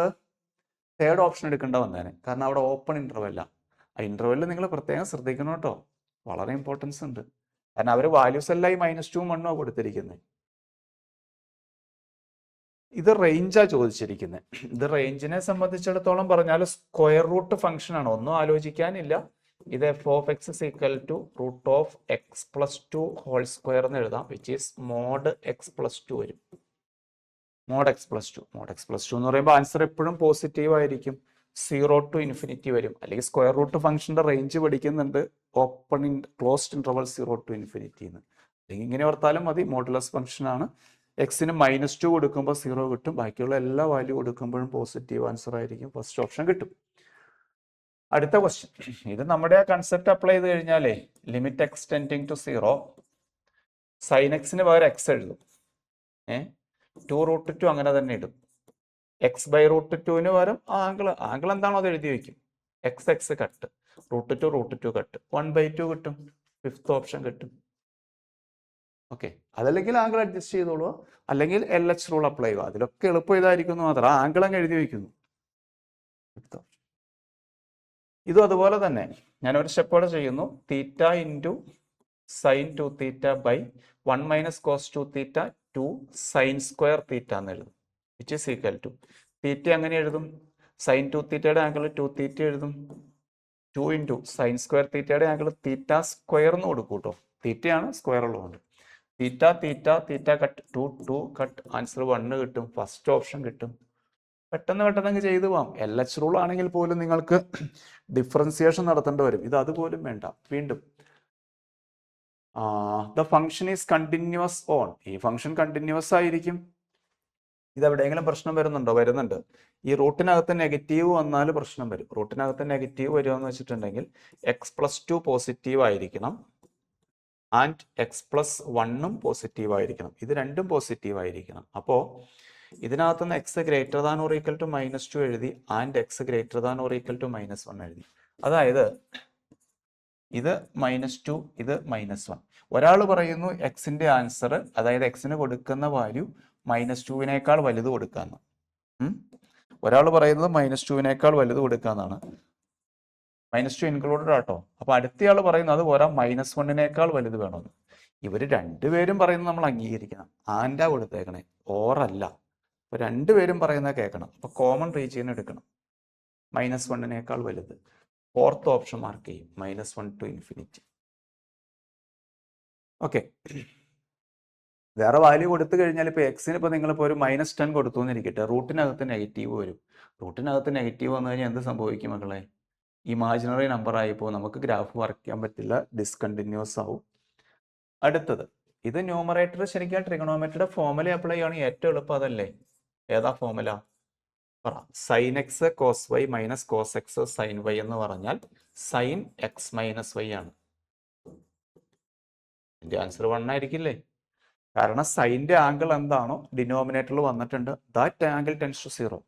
തേർഡ് ഓപ്ഷൻ എടുക്കേണ്ട വന്നേനെ. കാരണം അവിടെ ഓപ്പൺ ഇന്റർവെല്ല. ആ ഇന്റർവെല്ലിൽ നിങ്ങൾ പ്രത്യേകം ശ്രദ്ധിക്കണം കേട്ടോ. വളരെ ഇമ്പോർട്ടൻസ് ഉണ്ട്. കാരണം അവർ വാല്യൂസ് എല്ലാം ഈ -2 1 കൊടുത്തിരിക്കുന്നത്. ഇത് റേഞ്ചാ ചോദിച്ചിരിക്കുന്നത്. ഇത് റേഞ്ചിനെ സംബന്ധിച്ചിടത്തോളം പറഞ്ഞാൽ സ്ക്വയർ റൂട്ട് ഫംഗ്ഷൻ ആണ്. ഒന്നും ആലോചിക്കാനില്ല. ഇത് f(x) = √(x + 2) എന്ന് എഴുതാം. വിച്ച് ഈസ് മോഡ് x + 2 വരും. Mode x + 2. മോഡ് x + 2 എന്ന് പറയുമ്പോൾ ആൻസർ എപ്പോഴും പോസിറ്റീവ് ആയിരിക്കും. 0 to ∞ വരും. അല്ലെങ്കിൽ സ്ക്വയർ റൂട്ട് ഫംഗ്ഷന്റെ റേഞ്ച് പഠിക്കുന്നുണ്ട്. Open closed interval 0 to ∞. അല്ലെങ്കിൽ ഇങ്ങനെ ഓർത്താലും മതി. മോഡുലസ് ഫംഗ്ഷൻ ആണ്. എക്സിന് -2 കൊടുക്കുമ്പോൾ 0 കിട്ടും. ബാക്കിയുള്ള എല്ലാ വാല്യൂ കൊടുക്കുമ്പോഴും പോസിറ്റീവ് ആൻസർ ആയിരിക്കും. ഫസ്റ്റ് ഓപ്ഷൻ കിട്ടും. അടുത്ത ക്വസ്റ്റ്യൻ, ഇത് നമ്മുടെ ആ കൺസെപ്റ്റ് അപ്ലൈ ചെയ്ത് കഴിഞ്ഞാലേ limit x tending to 0 sin x പകരം x എഴുതും. 2√2 അങ്ങനെ തന്നെ ഇടും. x/√2 പകരം ആംഗിൾ എന്താണോ അത് എഴുതി വയ്ക്കും. x കട്ട്, √2 കട്ട്, 1/2 കിട്ടും. ഫിഫ്ത്ത് ഓപ്ഷൻ കിട്ടും. ഓക്കെ, അതല്ലെങ്കിൽ ആംഗിൾ അഡ്ജസ്റ്റ് ചെയ്തോളൂ, അല്ലെങ്കിൽ LH റൂൾ അപ്ലൈ ചെയ്യുക. അതിലൊക്കെ എളുപ്പം ഇതായിരിക്കുന്നു മാത്രം. ആ ആംഗിൾ അങ്ങ് എഴുതി വയ്ക്കുന്നു. ഇതും അതുപോലെ തന്നെ ഞാനൊരു സ്റ്റെപ്പോടെ ചെയ്യുന്നു. θ × sin2θ / 1 - cos2θ 2 sin2θ എന്ന് എഴുതും. വിച്ച് ഈസ് ഈക്വൽ ടു തീറ്റ അങ്ങനെ എഴുതും. സൈൻ 2 തീറ്റയുടെ ആംഗിൾ 2 തീറ്റ എഴുതും. 2 ഇൻറ്റു സൈൻ സ്ക്വയർ തീറ്റയുടെ ആംഗിൾ തീറ്റ സ്ക്വയർ എന്ന് കൊടുക്കും കേട്ടോ. തീറ്റയാണ് സ്ക്വയർ ഉള്ളതുകൊണ്ട് തീറ്റ തീറ്റ തീറ്റ കട്ട് 2 കട്ട് ആൻസർ 1 കിട്ടും. ഫസ്റ്റ് ഓപ്ഷൻ കിട്ടും. പെട്ടെന്ന് പെട്ടെന്ന് ചെയ്തു പോവാം. LH റൂൾ ആണെങ്കിൽ പോലും നിങ്ങൾക്ക് ഡിഫറൻസിയേഷൻ നടത്തേണ്ടി വരും. ഇത് അതുപോലും വേണ്ട. വീണ്ടും the function is continuous on. ഈ ഫംഗ്ഷൻ കണ്ടിന്യൂസ് ആയിരിക്കും. ഇത് എവിടെയെങ്കിലും പ്രശ്നം വരുന്നുണ്ടോ? വരുന്നുണ്ട്. ഈ റൂട്ടിനകത്ത് നെഗറ്റീവ് വന്നാൽ പ്രശ്നം വരും. റൂട്ടിനകത്ത് നെഗറ്റീവ് വരുമെന്ന് വെച്ചിട്ടുണ്ടെങ്കിൽ x+2 പോസിറ്റീവ് ആയിരിക്കണം ആൻഡ് x+1 പോസിറ്റീവ് ആയിരിക്കണം. ഇത് രണ്ടും പോസിറ്റീവ് ആയിരിക്കണം. അപ്പോൾ ഇതിനകത്ത് നിന്ന് x greater than or equal to -2 എഴുതി and x greater than or equal to -1 എഴുതി. അതായത് ഇത് -2 ഇത് -1. ഒരാൾ പറയുന്നു എക്സിന്റെ ആൻസർ, അതായത് എക്സിന് കൊടുക്കുന്ന വാല്യൂ -2വിനേക്കാൾ വലുത് കൊടുക്കാന്ന്. ഒരാൾ പറയുന്നത് -2വിനേക്കാൾ വലുത് കൊടുക്കാന്നാണ്. -2 ഇൻക്ലൂഡഡ് ആട്ടോ. അപ്പൊ അടുത്തയാൾ പറയുന്നത് അത് പോരാ, -1നേക്കാൾ വലുത് വേണമെന്ന്. ഇവർ രണ്ടുപേരും പറയുന്നത് നമ്മൾ അംഗീകരിക്കണം. ആൻഡാ കൊടുത്തേക്കണേ, ഓറല്ല. അപ്പൊ രണ്ടുപേരും പറയുന്നത് കേൾക്കണം. അപ്പൊ കോമൺ റീജിയൻ എടുക്കണം. -1നേക്കാൾ വലുത്. ഫോർത്ത് ഓപ്ഷൻ മാർക്ക് ചെയ്യും. -1 ടു ഇൻഫിനിറ്റി. ഓക്കെ. വേറെ വാല്യൂ കൊടുത്തു കഴിഞ്ഞാൽ ഇപ്പോൾ എക്സിന് ഇപ്പോൾ നിങ്ങളിപ്പോൾ ഒരു -10 കൊടുത്തു എന്നിരിക്കട്ടെ, റൂട്ടിനകത്ത് നെഗറ്റീവ് വരും. റൂട്ടിനകത്ത് നെഗറ്റീവ് വന്നു കഴിഞ്ഞാൽ എന്ത് സംഭവിക്കും മക്കളെ? ഇമാജിനറി നമ്പർ ആയിപ്പോൾ നമുക്ക് ഗ്രാഫ് വർക്ക് ചെയ്യാൻ പറ്റില്ല, ഡിസ്കണ്ടിന്യൂസ് ആവും. അടുത്തത്, ഇത് ന്യൂമറേറ്റർ ശരിക്കും ട്രിഗണോമെട്രിയുടെ ഫോർമുല അപ്ലൈ ചെയ്യുകയാണെങ്കിൽ ഏറ്റവും എളുപ്പം അതല്ലേ? ഏതാ ഫോർമുല? പറ. Sine x cos y minus cos x sine y എന്ന് പറഞ്ഞാൽ സൈൻ എക്സ് മൈനസ് വൈ ആണ്. എൻ്റെ ആൻസർ 1 ആയിരിക്കില്ലേ? കാരണം സൈൻ്റെ ആംഗിൾ എന്താണോ ഡിനോമിനേറ്ററിൽ വന്നിട്ടുണ്ട്, ദാറ്റ് ആംഗിൾ ടെൻസ് ടു 0.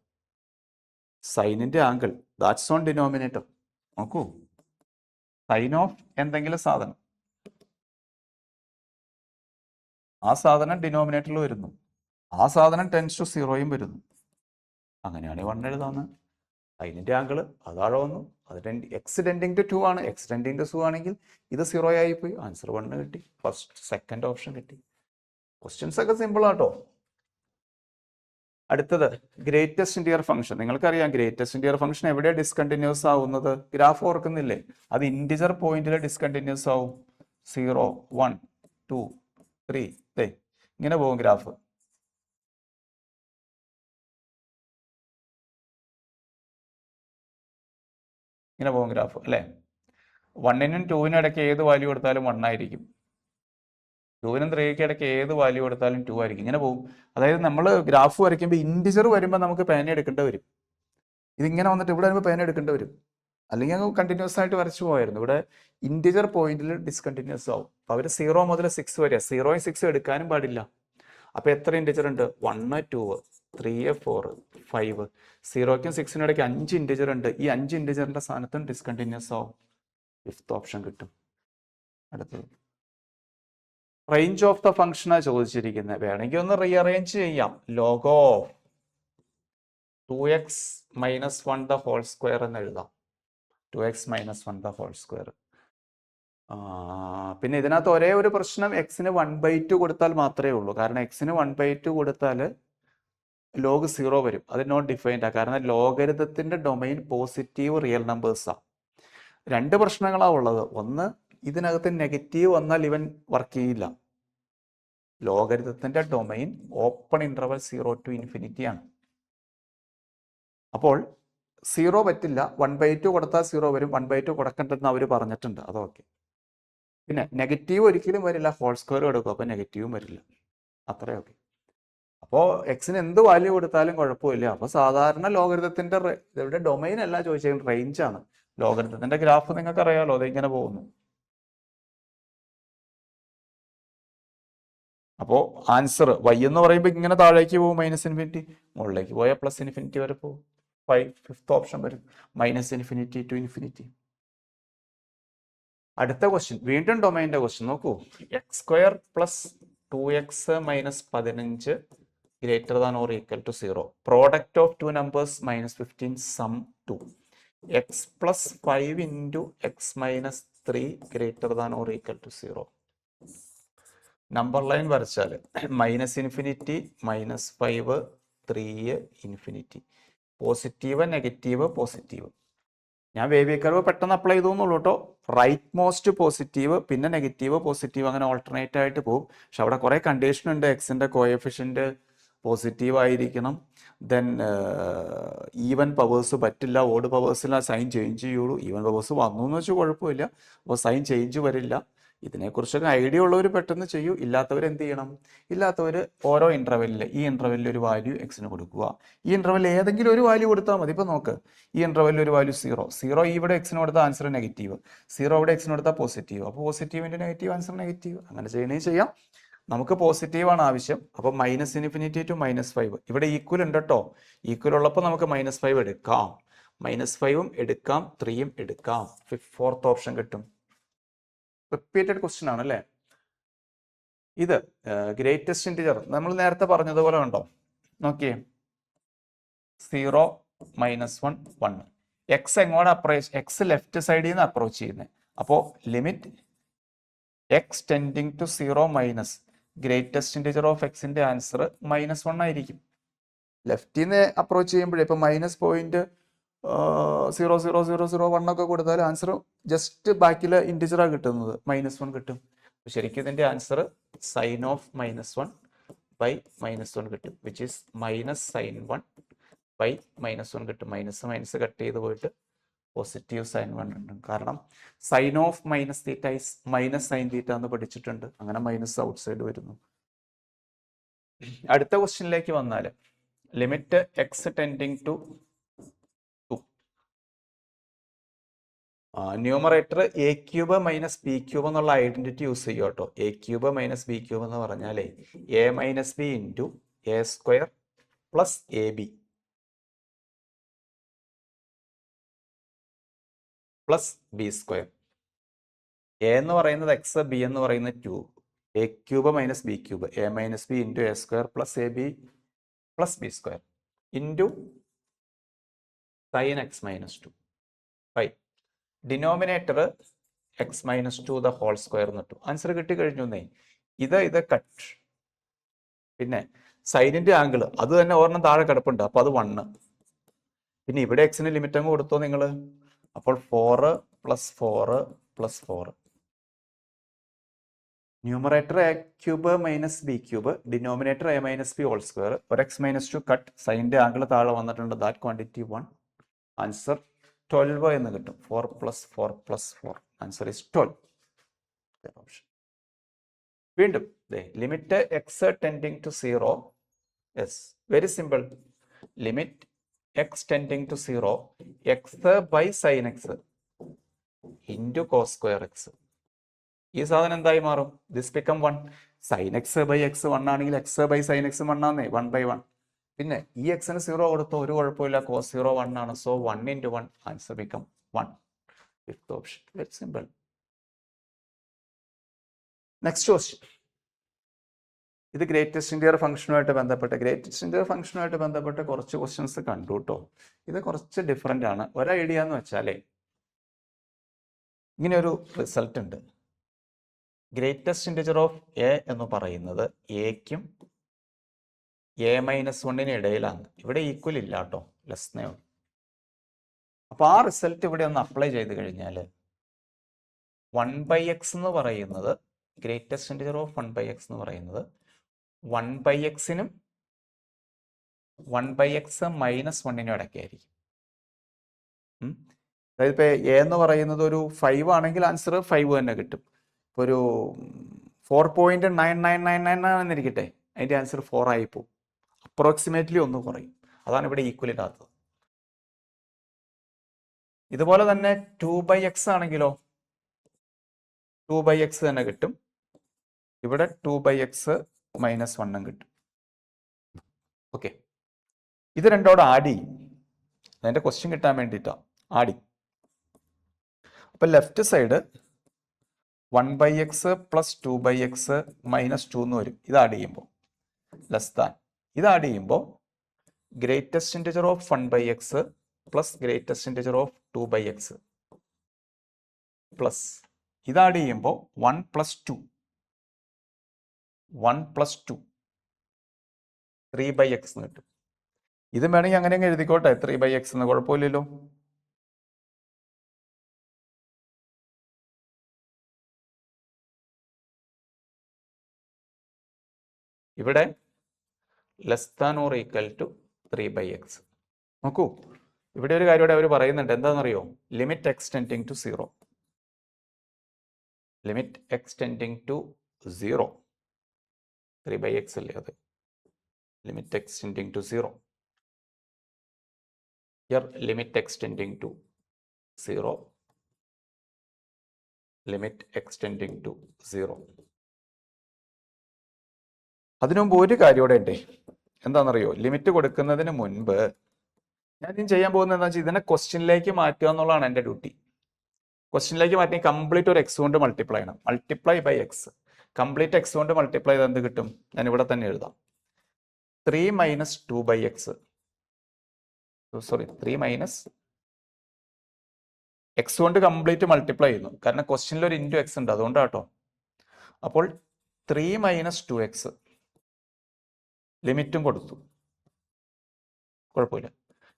സൈനിന്റെ ആംഗിൾ ദാറ്റ്സ് ഓൺ ഡിനോമിനേറ്റർ. നോക്കൂ, സൈൻ ഓഫ് എന്തെങ്കിലും സാധനം, ആ സാധനം ഡിനോമിനേറ്ററിൽ വരുന്നു, ആ സാധനം ടെൻസ് ടു 0യും വരുന്നു. അങ്ങനെയാണ് 1 എഴുതാന്ന്. സൈനിന്റെ ആംഗിൾ അതാഴെ വന്നു, അത് എക്സ് ടെൻഡിങ് ടു 2 ആണ്. എക്സ് ടെൻഡിങ് ടു 2 ആണെങ്കിൽ ഇത് 0 ആയിപ്പോയി. ആൻസർ 1 കിട്ടി. സെക്കൻഡ് ഓപ്ഷൻ കിട്ടി. ക്വസ്റ്റ്യൻസ് ഒക്കെ സിമ്പിൾ ആട്ടോ. അടുത്തത് ഗ്രേറ്റസ്റ്റ് ഇന്റിജർ ഫംഗ്ഷൻ. നിങ്ങൾക്കറിയാം ഗ്രേറ്റസ്റ്റ് ഇന്റിജർ ഫംഗ്ഷൻ എവിടെയാണ് ഡിസ്കണ്ടിന്യൂസ് ആവുന്നത്? ഗ്രാഫ് ഓർക്കുന്നില്ലേ? അത് ഇന്റിജർ പോയിന്റിൽ ഡിസ്കണ്ടിന്യൂസ് ആവും. 0 1 2 3 ഇങ്ങനെ പോകും ഗ്രാഫ്. ഇങ്ങനെ പോകും ഗ്രാഫ് അല്ലേ? 1നും 2നും ഇടയ്ക്ക് ഏത് വാല്യൂ കൊടുത്താലും 1 ആയിരിക്കും. 2നും 3ക്കും ഇടയ്ക്ക് ഏത് വാല്യൂ കൊടുത്താലും 2 ആയിരിക്കും. ഇങ്ങനെ പോകും. അതായത് നമ്മൾ ഗ്രാഫ് വരയ്ക്കുമ്പോൾ ഇൻറ്റിജർ വരുമ്പോൾ നമുക്ക് പേന എടുക്കേണ്ടി വരും. ഇതിങ്ങനെ വന്നിട്ട് ഇവിടെ വരുമ്പോൾ പേന എടുക്കേണ്ടി വരും. അല്ലെങ്കിൽ അങ്ങ് കണ്ടിന്യൂസ് ആയിട്ട് വരച്ചു പോയായിരുന്നു. ഇവിടെ ഇൻറ്റിജർ പോയിന്റിൽ ഡിസ്കണ്ടിന്യൂസ് ആവും. അപ്പോൾ അവർ 0 മുതൽ 6 വരെ, 0യും 6 എടുക്കാനും പാടില്ല. അപ്പോൾ എത്ര ഇൻറ്റിജർ ഉണ്ട്? 1 2 3 4 5. 0ക്കും 6നും ഇടയ്ക്ക് 5 ഇൻറ്റിജർ ഉണ്ട്. ഈ 5 ഇൻറ്റിജറിന്റെ സ്ഥാനത്തും ഡിസ്കണ്ടിന്യൂസ് ആവും. ഫിഫ്ത്ത് ഓപ്ഷൻ കിട്ടും. അടുത്തത് റേഞ്ച് ഓഫ് ദ ഫംഗ്ഷനാണ് ചോദിച്ചിരിക്കുന്നത്. വേണമെങ്കിൽ ഒന്ന് റീഅറേഞ്ച് ചെയ്യാം. Log of 2x - 1 the whole square എന്ന് എഴുതാം. 2x - 1 the whole square. പിന്നെ ഇതിനകത്ത് ഒരേ ഒരു പ്രശ്നം, എക്സിന് 1/2 കൊടുത്താൽ മാത്രമേ ഉള്ളൂ. കാരണം എക്സിന് 1/2 കൊടുത്താൽ ലോഗ് 0 വരും. അത് നോട്ട് ഡിഫൈൻഡ് ആണ്. കാരണം ലോഗരിതത്തിന്റെ ഡൊമൈൻ പോസിറ്റീവ് റിയൽ നമ്പേഴ്സാണ്. 2 പ്രശ്നങ്ങളാണ് ഉള്ളത്. ഒന്ന്, ഇതിനകത്ത് നെഗറ്റീവ് വന്നാൽ ഇവൻ വർക്ക് ചെയ്യില്ല. ലോഗരിതത്തിന്റെ domain open interval 0 to infinity ആണ്. അപ്പോൾ 0 പറ്റില്ല. 1/2 കൊടുത്താൽ 0 വരും. 1/2 കൊടുക്കണ്ടെന്ന് അവർ പറഞ്ഞിട്ടുണ്ട്. അതൊക്കെ. പിന്നെ നെഗറ്റീവ് ഒരിക്കലും വരില്ല. ഹോൾ സ്ക്വയർ എടുക്കും, അപ്പോൾ നെഗറ്റീവും വരില്ല. അത്രയൊക്കെ. അപ്പോൾ എക്സിന് എന്ത് വാല്യൂ കൊടുത്താലും കുഴപ്പമില്ല. അപ്പോൾ സാധാരണ ലോഗരിതത്തിന്റെ ഇവിടെ ഡൊമൈൻ അല്ല ചോദിച്ചത്, റേഞ്ച് ആണ്. ലോഗരിതത്തിന്റെ ഗ്രാഫ് നിങ്ങൾക്ക് അറിയാമല്ലോ, അതിങ്ങനെ പോകുന്നു. അപ്പോൾ ആൻസർ y എന്ന് പറയുമ്പോൾ ഇങ്ങനെ താഴേക്ക് പോകും, -∞. മുകളിലേക്ക് പോയാൽ +∞ വരെ പോകും. ഫിഫ്ത്ത് ഓപ്ഷൻ വരും, -∞ ടു ഇൻഫിനിറ്റി. അടുത്ത ക്വസ്റ്റ്യൻ വീണ്ടും ഡൊമൈൻ്റെ ക്വസ്റ്റ്യൻ നോക്കൂ. x² + 2x - 15 greater than or equal to 0. Product of 2 numbers -15 sum 2. x + 5 × x - 3 greater than or equal to 0. Number line വരച്ചാൽ -∞, -5, 3 ഇൻഫിനിറ്റി. Positive negative positive. ഞാൻ വേവി കർവ് പെട്ടെന്ന് apply ചെയ്തു എന്നുള്ളൂ കേട്ടോ. റൈറ്റ് മോസ്റ്റ് പോസിറ്റീവ്, പിന്നെ നെഗറ്റീവ് പോസിറ്റീവ്, അങ്ങനെ alternate ആയിട്ട് പോകും. പക്ഷെ അവിടെ കുറേ കണ്ടീഷൻ ഉണ്ട്. എക്സിൻ്റെ കോഎഫിഷ്യൻറ്റ് പോസിറ്റീവ് ആയിരിക്കണം. ദെൻ ഈവൻ പവേഴ്സ് പറ്റില്ല, ഓഡ് പവേഴ്സിൽ ആ സൈൻ ചേഞ്ച് ചെയ്യുള്ളൂ. ഈവൻ പവേഴ്സ് വന്നു എന്ന് വെച്ചാൽ കുഴപ്പമില്ല, അപ്പോൾ സൈൻ ചേഞ്ച് വരില്ല. ഇതിനെക്കുറിച്ചൊക്കെ ഐഡിയ ഉള്ളവർ പെട്ടെന്ന് ചെയ്യൂ. ഇല്ലാത്തവർ എന്ത് ചെയ്യണം? ഇല്ലാത്തവർ ഓരോ ഇൻ്റർവെല്ലിൽ ഈ ഇൻ്റർവെല്ലിൽ ഒരു വാല്യൂ എക്സിന് കൊടുക്കുക. ഈ ഇൻ്റർവെല്ലിൽ ഏതെങ്കിലും ഒരു വാല്യൂ കൊടുത്താൽ മതി. ഇപ്പോൾ നോക്ക്, ഈ ഇൻ്റർവെല്ലിൽ ഒരു വാല്യൂ 0 ഇവിടെ എക്സിന് കൊടുത്താൽ ആൻസർ നെഗറ്റീവ്, 0 ഇവിടെ എക്സിന് കൊടുത്താൽ പോസിറ്റീവ്. അപ്പോൾ പോസിറ്റീവിൻ്റെ നെഗറ്റീവ് ആൻസർ നെഗറ്റീവ്. അങ്ങനെ ചെയ്യണേ ചെയ്യാം. നമുക്ക് പോസിറ്റീവാണ് ആവശ്യം. അപ്പോൾ -∞ to -5 ഇവിടെ ഈക്വൽ ഉണ്ട് കേട്ടോ. ഈക്വൽ ഉള്ളപ്പോൾ നമുക്ക് -5 എടുക്കാം. -5 എടുക്കാം, 3 എടുക്കാം. 4th ഓപ്ഷൻ കിട്ടും. റിപ്പീറ്റഡ് ക്വസ്റ്റ്യൻ ആണ് അല്ലേ ഇത്. ഗ്രേറ്റസ്റ്റ് ഇൻറ്റിജർ നമ്മൾ നേരത്തെ പറഞ്ഞതുപോലെ ഉണ്ടോ? നോക്കിയേ, 0 -1 1. എക്സ് എങ്ങോട്ട് അപ്രോച്ച്? എക്സ് ലെഫ്റ്റ് സൈഡിൽ നിന്ന് അപ്രോച്ച് ചെയ്യുന്നത്. അപ്പോൾ limit x tending to 0 minus greatest integer of എക്സിന്റെ ആൻസർ -1 ആയിരിക്കും. ലെഫ്റ്റിൽ നിന്ന് അപ്രോച്ച് ചെയ്യുമ്പോഴേ ഇപ്പൊ -0.00001 ഒക്കെ കൊടുത്താൽ ആൻസർ ജസ്റ്റ് ബാക്കിലെ ഇൻറ്റിജറാണ് കിട്ടുന്നത്, -1 കിട്ടും. ശരിക്കും ഇതിന്റെ ആൻസർ സൈൻ ഓഫ് -1 ബൈ -1 കിട്ടും, വിച്ച് ഈസ് -sin1 ബൈ -1 കിട്ടും. മൈനസ് കട്ട് ചെയ്ത് പോയിട്ട് പോസിറ്റീവ് sin1 ഉണ്ട്. കാരണം സൈൻ ഓഫ് -θ ഈസ് -sin θ എന്ന് പഠിച്ചിട്ടുണ്ട്. അങ്ങനെ മൈനസ് ഔട്ട് സൈഡ് വരുന്നു. അടുത്ത ക്വസ്റ്റ്യനിലേക്ക് വന്നാൽ limit x tending to 2. Numerator a³ - b³ എന്നുള്ള ഐഡന്റിറ്റി യൂസ് ചെയ്യും കേട്ടോ. a³ - b³ എന്ന് പറഞ്ഞാലേ a - b into a² plus ab plus b². a എന്ന് പറയുന്നത് എക്സ്, ബി എന്ന് പറയുന്നത് 2. a³ - b³ a - b into a² plus ab plus b² into sin x - 2 by denominator x - 2 the whole square എന്നിട്ടു. Answer കിട്ടിക്കഴിഞ്ഞു. ഇത് cut. പിന്നെ സൈനിന്റെ angle അത് തന്നെ ഒരെണ്ണം താഴെ കിടപ്പുണ്ട്, അപ്പൊ അത് 1. പിന്നെ ഇവിടെ എക്സിന് ലിമിറ്റ് അങ്ങ് കൊടുത്തോ നിങ്ങൾ. അപ്പോൾ 4 + 4 + 4. Numerator a³ - b³, denominator a - b whole square. ഒരു x - 2 കട്ട്, സൈനിന്റെ ആംഗിൾ താഴെ വന്നിട്ടുണ്ട്, ദാറ്റ് ക്വാണ്ടിറ്റി 1. ആൻസർ 12 എന്ന് കിട്ടും. 4 + 4 + 4 ആൻസർ ഈസ് 12. വീണ്ടും limit x tending to 0. Yes, very simple. Limit x tending to 0 x by sine x into cos square x. ഈ സാധനം എന്തായി മാറും? This become 1. Sine x by x 1 ആണെങ്കിൽ എക്സ് ബൈ സൈൻ എക്സ് 1 ആന്നേ, 1/1. പിന്നെ ഈ എക്സിന് 0 കൊടുത്തോ, ഒരു കുഴപ്പമില്ല, cos 0 1 ആണ്. So 1 × 1 answer become 1. 5th option. Very simple. Next question. ഇത് ഗ്രേറ്റസ്റ്റ് ഇൻറ്റിജർ ഫംഗ്ഷനുമായിട്ട് ബന്ധപ്പെട്ട് കുറച്ച് ക്വസ്റ്റ്യൻസ് കണ്ടു കേട്ടോ. ഇത് കുറച്ച് ഡിഫറെൻ്റ് ആണ്. ഒരു ഐഡിയ എന്ന് വെച്ചാലേ ഇങ്ങനെ ഒരു റിസൾട്ട് ഉണ്ട്. ഗ്രേറ്റസ്റ്റ് ഇൻറ്റിജർ ഓഫ് എ എന്ന് പറയുന്നത് എക്കും a - 1 ഇടയിലാണ്. ഇവിടെ ഈക്വൽ ഇല്ല കേട്ടോ, ലെസ്നേ ഉള്ളൂ. അപ്പൊ ആ റിസൾട്ട് ഇവിടെ ഒന്ന് അപ്ലൈ ചെയ്ത് കഴിഞ്ഞാൽ 1/x എന്ന് പറയുന്നത്, ഗ്രേറ്റസ്റ്റ് ഇൻറ്റിജർ ഓഫ് 1/x എന്ന് പറയുന്നത് 1/x-നും 1/x - 1-നും ഇടയ്ക്കായിരിക്കും. അതായത് ഇപ്പൊ എ എന്ന് പറയുന്നത് ഒരു 5 ആണെങ്കിൽ ആൻസർ 5 തന്നെ കിട്ടും. ഇപ്പൊ ഒരു 4.9999 എന്നിരിക്കട്ടെ, അതിന്റെ ആൻസർ 4 ആയി പോകും. അപ്രോക്സിമേറ്റ്ലി ഒന്ന് കുറയും. അതാണ് ഇവിടെ ഈക്വൽ ഇടാത്തത്. ഇതുപോലെ തന്നെ 2/x ആണെങ്കിലോ 2/x തന്നെ കിട്ടും. ഇവിടെ 2/x - 1 കിട്ടും. ഓക്കെ, ഇത് രണ്ടോട് ആഡ് ചെയ്യും. അതിന്റെ ക്വസ്റ്റ്യൻ കിട്ടാൻ വേണ്ടിയിട്ടാണ് ആഡ് ചെയ്യും. അപ്പൊ ലെഫ്റ്റ് സൈഡ് 1/x + 2/x - 2 എന്ന് വരും. ഇത് ആഡ് ചെയ്യുമ്പോൾ ലെസ് ദാൻ. ഇത് ആഡ് ചെയ്യുമ്പോൾ greatest integer of 1/x plus greatest integer of 2/x plus ഇത് ആഡ് ചെയ്യുമ്പോൾ 1 + 2 3/x എന്ന് കിട്ടും. ഇത് വേണമെങ്കിൽ അങ്ങനെ അങ്ങ് എഴുതിക്കോട്ടെ 3/x എന്ന്, കുഴപ്പമില്ലല്ലോ. ഇവിടെ less than or equal to 3/x. നോക്കൂ, ഇവിടെ ഒരു കാര്യം അവർ പറയുന്നുണ്ട്, എന്താണെന്നറിയോ? Limit x tending to 0. Limit x tending to 0. 3/x അല്ലേ അത്? Limit x tending to 0. Here limit extending to 0. Limit extending to 0. അതിനു മുമ്പ് ഒരു കാര്യം ഇവിടെ ഉണ്ട്. എന്താണെന്നറിയോ? ലിമിറ്റ് കൊടുക്കുന്നതിന് മുൻപ് ഞാൻ ഇനി ചെയ്യാൻ പോകുന്നത് എന്താ വെച്ചാൽ ഇതിനെ ക്വസ്റ്റ്യനിലേക്ക് മാറ്റുക എന്നുള്ളതാണ് എൻ്റെ ഡ്യൂട്ടി. ക്വസ്റ്റ്യനിലേക്ക് മാറ്റി കംപ്ലീറ്റ് ഒരു എക്സ് കൊണ്ട് മൾട്ടിപ്ലൈ ചെയ്യണം. Multiply by x. Complete x കൊണ്ട് മൾട്ടിപ്ലൈ ചെയ്ത് എന്ത് കിട്ടും? ഞാൻ ഇവിടെ തന്നെ എഴുതാം. 3 minus 2/x. Sorry, 3 minus x കൊണ്ട് കംപ്ലീറ്റ് മൾട്ടിപ്ലൈ ചെയ്യുന്നു, കാരണം ക്വസ്റ്റ്യനിൽ ഒരു ഇൻറ്റു എക്സ് ഉണ്ട്, അതുകൊണ്ടാട്ടോ. അപ്പോൾ 3 മൈനസ് 2x ലിമിറ്റും കൊടുത്തു, കുഴപ്പമില്ല.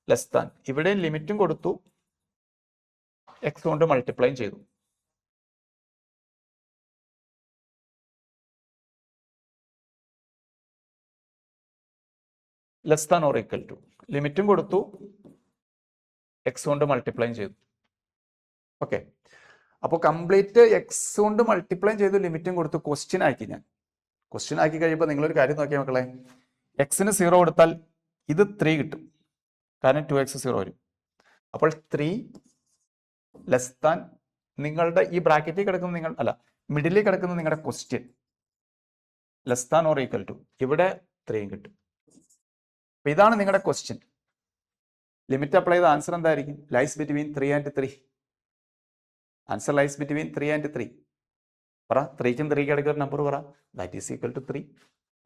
ലെസ് ദാൻ, ഇവിടെയും ലിമിറ്റും കൊടുത്തു, എക്സ് കൊണ്ട് മൾട്ടിപ്ലൈയും ചെയ്തു. Less than or equal to, ലിമിറ്റും കൊടുത്തു, എക്സ് കൊണ്ട് മൾട്ടിപ്ലൈയും ചെയ്തു. ഓക്കെ, അപ്പോൾ കംപ്ലീറ്റ് എക്സ് കൊണ്ട് മൾട്ടിപ്ലൈ ചെയ്തു, ലിമിറ്റും കൊടുത്തു, ക്വസ്റ്റ്യൻ ആക്കി. ഞാൻ ക്വസ്റ്റ്യൻ ആക്കി കഴിയുമ്പോൾ നിങ്ങളൊരു കാര്യം നോക്കിയാൽ മക്കളെ, എക്സിന് 0 കൊടുത്താൽ ഇത് 3 കിട്ടും, കാരണം 2x 0 വരും. അപ്പോൾ 3 ലെസ് ദാൻ, നിങ്ങളുടെ ഈ ബ്രാക്കറ്റിൽ കിടക്കുന്ന നിങ്ങൾ അല്ല മിഡിലിൽ കിടക്കുന്ന നിങ്ങളുടെ question less than or equal to, ഇവിടെ 3 കിട്ടും. അപ്പൊ ഇതാണ് നിങ്ങളുടെ ക്വസ്റ്റ്യൻ. ലിമിറ്റ് അപ്ലൈ ചെയ്ത ആൻസർ എന്തായിരിക്കും? Lies between 3 and 3. Answer lies between 3 and 3. പറ, 3ക്കും 3ക്കും ഇടയ്ക്ക് ഒരു നമ്പർ പറ. That is equal to 3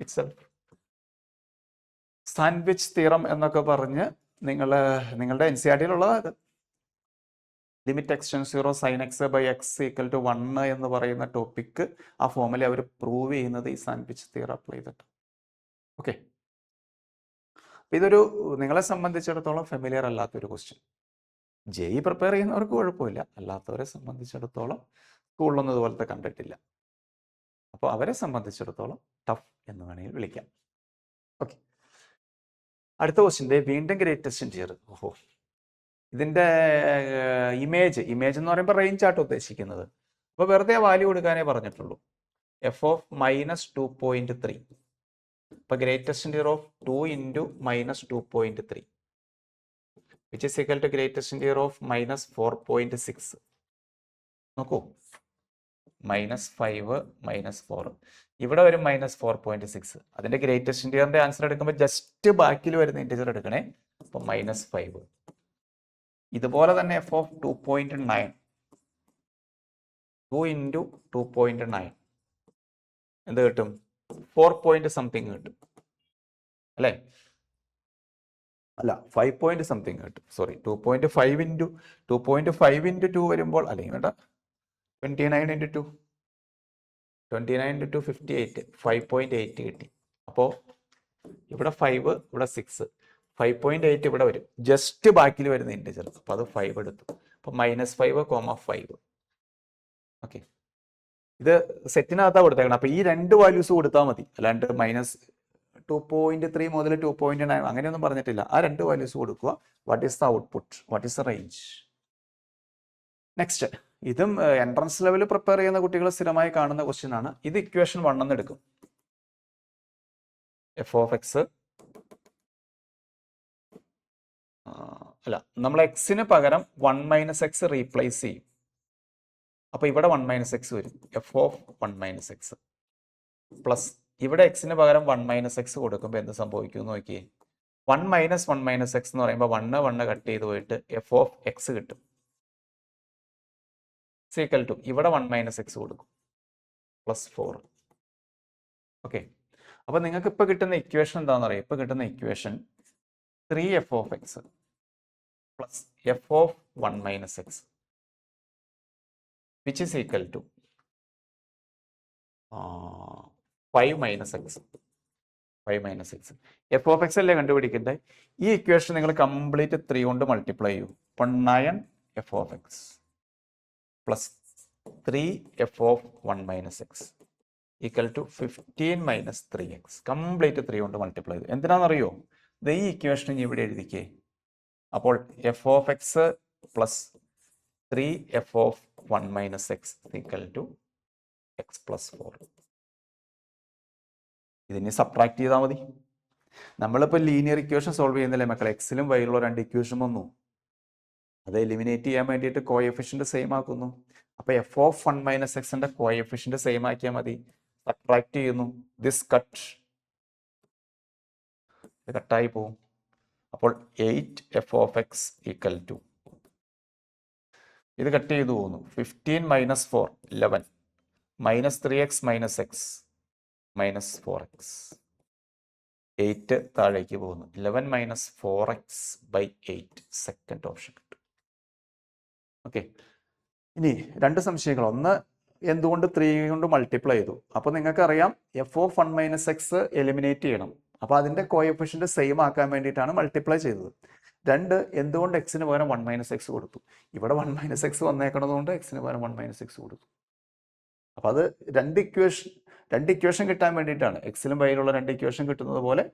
itself. Sandwich theorem എന്നൊക്കെ പറഞ്ഞ് നിങ്ങളുടെ NCERT ഉള്ളതാണ്. Limit x tends 0 sine x by x equal to 1 എന്ന് പറയുന്ന ടോപ്പിക്ക്, ആ ഫോമിൽ അവർ പ്രൂവ് ചെയ്യുന്നത് ഈ സാൻഡ്വിച്ച് തിയറം അപ്ലൈ ചെയ്തിട്ട്. ഓക്കെ, ഇതൊരു നിങ്ങളെ സംബന്ധിച്ചിടത്തോളം ഫെമിലിയർ അല്ലാത്തൊരു ക്വസ്റ്റ്യൻ. JEE പ്രിപ്പയർ ചെയ്യുന്നവർക്ക് കുഴപ്പമില്ല, അല്ലാത്തവരെ സംബന്ധിച്ചിടത്തോളം സ്കൂളിലൊന്നും ഇതുപോലത്തെ കണ്ടിട്ടില്ല. അപ്പോൾ അവരെ സംബന്ധിച്ചിടത്തോളം ടഫ് എന്ന് വേണമെങ്കിൽ വിളിക്കാം. ഓക്കെ, അടുത്ത ക്വസ്റ്റ്യൻ വീണ്ടും ഗ്രേറ്റസ്റ്റ് ഇൻറ്റിജർ. ഓഹോ, ഇതിൻ്റെ ഇമേജ് എന്ന് പറയുമ്പോൾ റേഞ്ച് ആട്ടോ ഉദ്ദേശിക്കുന്നത്. അപ്പോൾ വെറുതെ വാല്യൂ കൊടുക്കാനേ പറഞ്ഞിട്ടുള്ളൂ. f of -2.3. അപ്പോൾ greatest integer of 2 into -2.3 which is equal to greatest integer of -4.6. നോക്കൂ, -5 -4, ഇവിടെ വരും -4.6. അതിന്റെ ഗ്രേറ്റസ്റ്റ് ഇന്റിജറിന്റെ ആൻസർ എടുക്കുമ്പോൾ ജസ്റ്റ് ബാക്കിൽ വരുന്ന ഇന്റിജർ എടുക്കണേ. അപ്പൊ -5. ഇതുപോലെ തന്നെ f of 2.9, 2 into 2.9 എന്ത് കിട്ടും? 4 something കിട്ടും അല്ലേ? അല്ല, 5 കിട്ടും. സോറി, 2.5 into 2 വരുമ്പോൾ, അല്ലെങ്കിൽ വേണ്ട, 29 into 2, 29 into 2 58, 5.8 കിട്ടി. അപ്പോൾ ഇവിടെ 5, ഇവിടെ 6, 5.8 ഇവിടെ വരും, ജസ്റ്റ് ബാക്കിൽ വരുന്ന ഇൻറ്റിജർ. അപ്പോൾ അത് 5 എടുത്തു. അപ്പോൾ -5, 5. ഓക്കെ, ഇത് സെറ്റിനകത്താണ് കൊടുത്തേക്കണം. അപ്പോൾ ഈ 2 വാല്യൂസ് കൊടുത്താൽ മതി, അല്ലാണ്ട് -2.3 മുതൽ 2.9 അങ്ങനെയൊന്നും പറഞ്ഞിട്ടില്ല. ആ 2 വാല്യൂസ് കൊടുക്കുക. What is the output, what is the range? Next, ഇതും എൻട്രൻസ് ലെവലിൽ പ്രിപ്പയർ ചെയ്യുന്ന കുട്ടികൾ സ്ഥിരമായി കാണുന്ന ക്വസ്റ്റ്യൻ ആണ്. ഇത് ഇക്വേഷൻ 1 എന്ന് എടുക്കും. f of x, അല്ല, നമ്മൾ എക്സിന് പകരം 1 - x റീപ്ലേസ് ചെയ്യും. അപ്പൊ ഇവിടെ 1 - x വരും. f of 1 - x പ്ലസ് ഇവിടെ എക്സിന് പകരം 1 - x കൊടുക്കുമ്പോൾ എന്ത് സംഭവിക്കും എന്ന് നോക്കിയേ. 1 - 1 - x എന്ന് പറയുമ്പോൾ 1 കട്ട് ചെയ്ത് പോയിട്ട് f of x കിട്ടും. ഈക്വൽ ടു ഇവിടെ 1 - x കൊടുക്കും, +4. ഓക്കെ, അപ്പൊ നിങ്ങൾക്ക് ഇപ്പൊ കിട്ടുന്ന ഇക്വേഷൻ എന്താണെന്ന് അറിയാം? ഇപ്പൊ കിട്ടുന്ന equation 3f of x plus f of 1 - x which is equal to 5 - x. 5 minus X. F of X അല്ലേ കണ്ടുപിടിക്കണ്ടേ? ഈ ഇക്വേഷൻ നിങ്ങൾ കംപ്ലീറ്റ് 3 കൊണ്ട് മൾട്ടിപ്ലൈ ചെയ്യൂ. 9 f of x plus 3 f of 1 minus x equal to 15 minus 3 x. Complete 3 കൊണ്ട് multiply ചെയ്തു. എന്തിനാണെന്നറിയോ? ഈ equation ഇനി ഇവിടെ എഴുതിക്കേ. അപ്പോൾ f of x plus 3 f of 1 minus x equal to x plus 4. ഇതിനെ സബ്ട്രാക്ട് ചെയ്താൽ മതി. നമ്മളിപ്പോൾ ലീനിയർ ഇക്വേഷൻ സോൾവ് ചെയ്യുന്നില്ലേ മക്കളെ? എക്സിലും വൈയിലുള്ള 2 ഇക്വേഷൻ വന്നു. അത് എലിമിനേറ്റ് ചെയ്യാൻ വേണ്ടിയിട്ട് കോഎഫിഷ്യന്റ് സെയിം ആക്കുന്നു. അപ്പോൾ എഫ് ഓഫ് 1 മൈനസ് എക്സിന്റെ കോഎഫിഷ്യന്റ് സെയിം ആക്കിയാൽ മതി. സബ്ട്രാക്ട് ചെയ്യുന്നു. ദിസ് കട്ടായി പോവും. അപ്പോൾ 8 f of x equal to, ഇത് കട്ട് ചെയ്തു പോകുന്നു. 15 minus 4 11 minus 3x minus x minus 4x. 8 താഴേക്ക് പോകുന്നു. 11 minus 4x by 8 second option കിട്ടും. ഓക്കെ, ഇനി 2 സംശയങ്ങൾ. ഒന്ന്, എന്തുകൊണ്ട് 3 കൊണ്ട് മൾട്ടിപ്ലൈ ചെയ്തു? അപ്പോൾ നിങ്ങൾക്കറിയാം F of 1 minus X eliminate ചെയ്യണം. അപ്പോൾ അതിൻ്റെ കോഎഫിഷ്യന്റ് സെയിം ആക്കാൻ വേണ്ടിയിട്ടാണ് മൾട്ടിപ്ലൈ ചെയ്തത്. 2, എന്തുകൊണ്ട് എക്സിന് പകരം 1 മൈനസ് എക്സ് കൊടുത്തു? ഇവിടെ 1 മൈനസ് എക്സ് വന്നേക്കണതുകൊണ്ട് എക്സിന് പകരം 1 മൈനസ് എക്സ് കൊടുത്തു. അപ്പോൾ അത് 2 ഇക്വേഷൻ കിട്ടാൻ വേണ്ടിയിട്ടാണ്. എക്സിലും വൈയിലുള്ള 2 ഇക്വേഷൻ കിട്ടുന്നത് പോലെ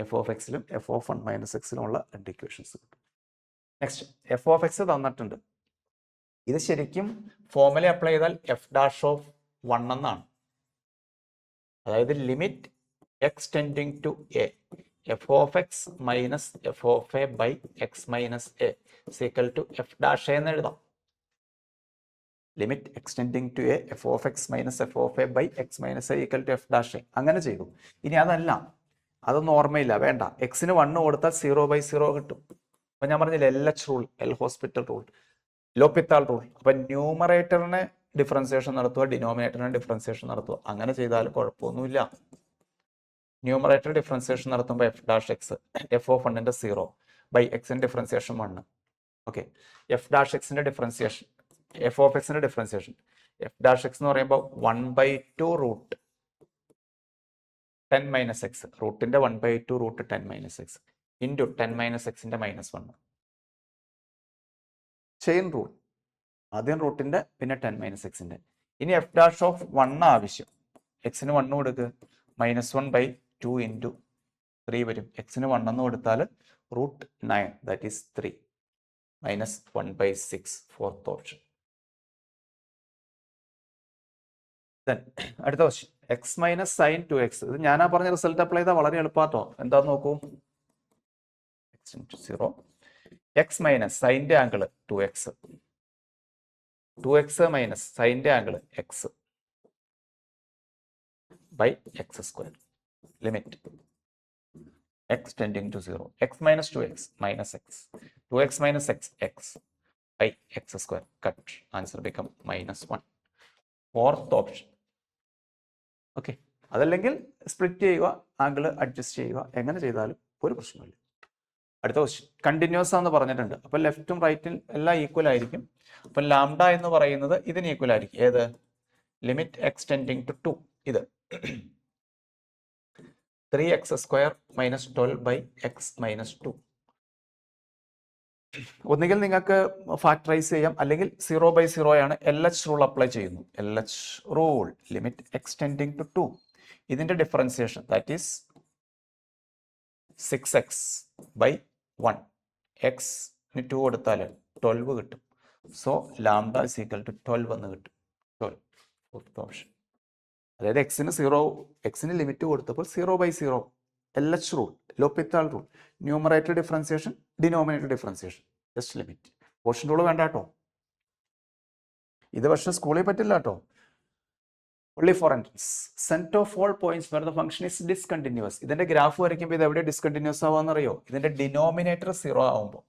എഫ് ഓഫ് എക്സിലും എഫ് ഓഫ് 1 മൈനസ് എക്സിലുമുള്ള 2 ഇക്വേഷൻസ് കിട്ടും. നെക്സ്റ്റ്, എഫ് ഓഫ് എക്സ് തന്നിട്ടുണ്ട്. ഇത് ശരിക്കും ഫോർമുല അപ്ലൈ ചെയ്താൽ എഫ് ഡാഷ് ഓഫ് 1 എന്നാണ്. അതായത് limit x tending to a f of x minus f of a by x minus a is equal to f dash എന്ന് എഴുതാം. Limit x tending to a f of x minus f of a by x minus a equal to f dash A. അങ്ങനെ ചെയ്തു. ഇനി അതല്ല, അതൊന്നും ഓർമ്മയില്ല, വേണ്ട. എക്സിന് 1 കൊടുത്താൽ 0/0 കിട്ടും. അപ്പം ഞാൻ പറഞ്ഞില്ല LH rule, L hospital rule, L'Hopital rule. അപ്പം ന്യൂമറേറ്ററിനെ ഡിഫറൻസിയേഷൻ നടത്തുക, ഡിനോമിനേറ്ററിനെ ഡിഫറൻസിയേഷൻ നടത്തുക. അങ്ങനെ ചെയ്താലും കുഴപ്പമൊന്നുമില്ല. ന്യൂമറേറ്റർ ഡിഫറൻസിയേഷൻ നടത്തുമ്പോൾ f dash x f of 1ന്റെ 0 ബൈ എക്സിന്റെ ഡിഫറൻസിയേഷൻ 1. ഓക്കെ, എഫ് ഡാഷ് എക്സിന്റെ ഡിഫറൻസിയേഷൻ, എഫ് ഓഫ് എക്സിന്റെ ഡിഫറൻസിയേഷൻ എഫ് ഡാഷ് എക്സ് എന്ന് പറയുമ്പോൾ 1/2 റൂട്ട് 10 മൈനസ് എക്സ്, റൂട്ടിന്റെ 1/2 root 10 minus x into 10 minus എക്സിന്റെ -1. ചെയിൻ റൂൾ, ആദ്യം റൂട്ടിന്റെ പിന്നെ 10 മൈനസ് എക്സിന്റെ. ഇനി എഫ് ഡാഷ് ഓഫ് 1 ആവശ്യം. എക്സിന് 1 കൊടുക്കുക, -1/2 ഇൻറ്റു 3 വരും. എക്സിന് 1 എന്ന് കൊടുത്താൽ root 9, that is 3 minus 1/6 fourth option. അടുത്ത question, x minus sine 2x. ഇത് ഞാനാ പറഞ്ഞ റിസൾട്ട് അപ്ലൈ ചെയ്താൽ വളരെ എളുപ്പാട്ടോ. എന്താന്ന് നോക്കൂ, എക്സ് മൈനസ് സൈൻ്റെ ആംഗിൾ 2x, 2x മൈനസ് സൈൻ്റെ angle x by x square. Limit x tending to 0, x minus 2x minus x, 2x minus x x by x square. Cut, answer become -1. Fourth option. Okay, അതല്ലെങ്കിൽ split ചെയ്യുക, angle adjust ചെയ്യുക, എങ്ങനെ ചെയ്താലും ഒരു പ്രശ്നമില്ല. അടുത്ത question, continuous ആണെന്ന് പറഞ്ഞിട്ടുണ്ട്. അപ്പം ലെഫ്റ്റും റൈറ്റും എല്ലാം ഈക്വൽ ആയിരിക്കും. അപ്പം ലാംഡ എന്ന് പറയുന്നത് ഇതിന് ഈക്വൽ ആയിരിക്കും. ഏത്? ലിമിറ്റ് എക്സ് ടെൻഡിങ് ടു 2, ഇത് 3x square minus 12 by x minus 2. ഒന്നുകിൽ നിങ്ങൾക്ക് ഫാക്ടറൈസ് ചെയ്യാം, അല്ലെങ്കിൽ 0/0 ആണ്. LH റൂൾ അപ്ലൈ ചെയ്യുന്നു. LH rule, limit x tending to 2, ഇതിന്റെ differentiation that is 6x by 1. എക്സിന് 2 കൊടുത്താൽ 12 കിട്ടും. So lambda is equal to 12 എന്ന് കിട്ടും. 12, ഫോർത്ത് ഓപ്ഷൻ. അതായത് എക്സിന് ലിമിറ്റ് കൊടുത്തപ്പോൾ 0/0, LH rule, L'Hopital rule, numerator differentiation, denominator differentiation, just limit. Portion rule വേണ്ട കേട്ടോ. ഇത് പക്ഷേ സ്കൂളിൽ പറ്റില്ല കേട്ടോ. only for entrance. Set of all points where the function is discontinuous. ഇതിന്റെ ഗ്രാഫ് വരയ്ക്കുമ്പോൾ ഇത് എവിടെ ഡിസ്കണ്ടിന്യൂസ് ആവാന്ന് അറിയോ? ഇതിന്റെ ഡിനോമിനേറ്റർ 0 ആവുമ്പോൾ,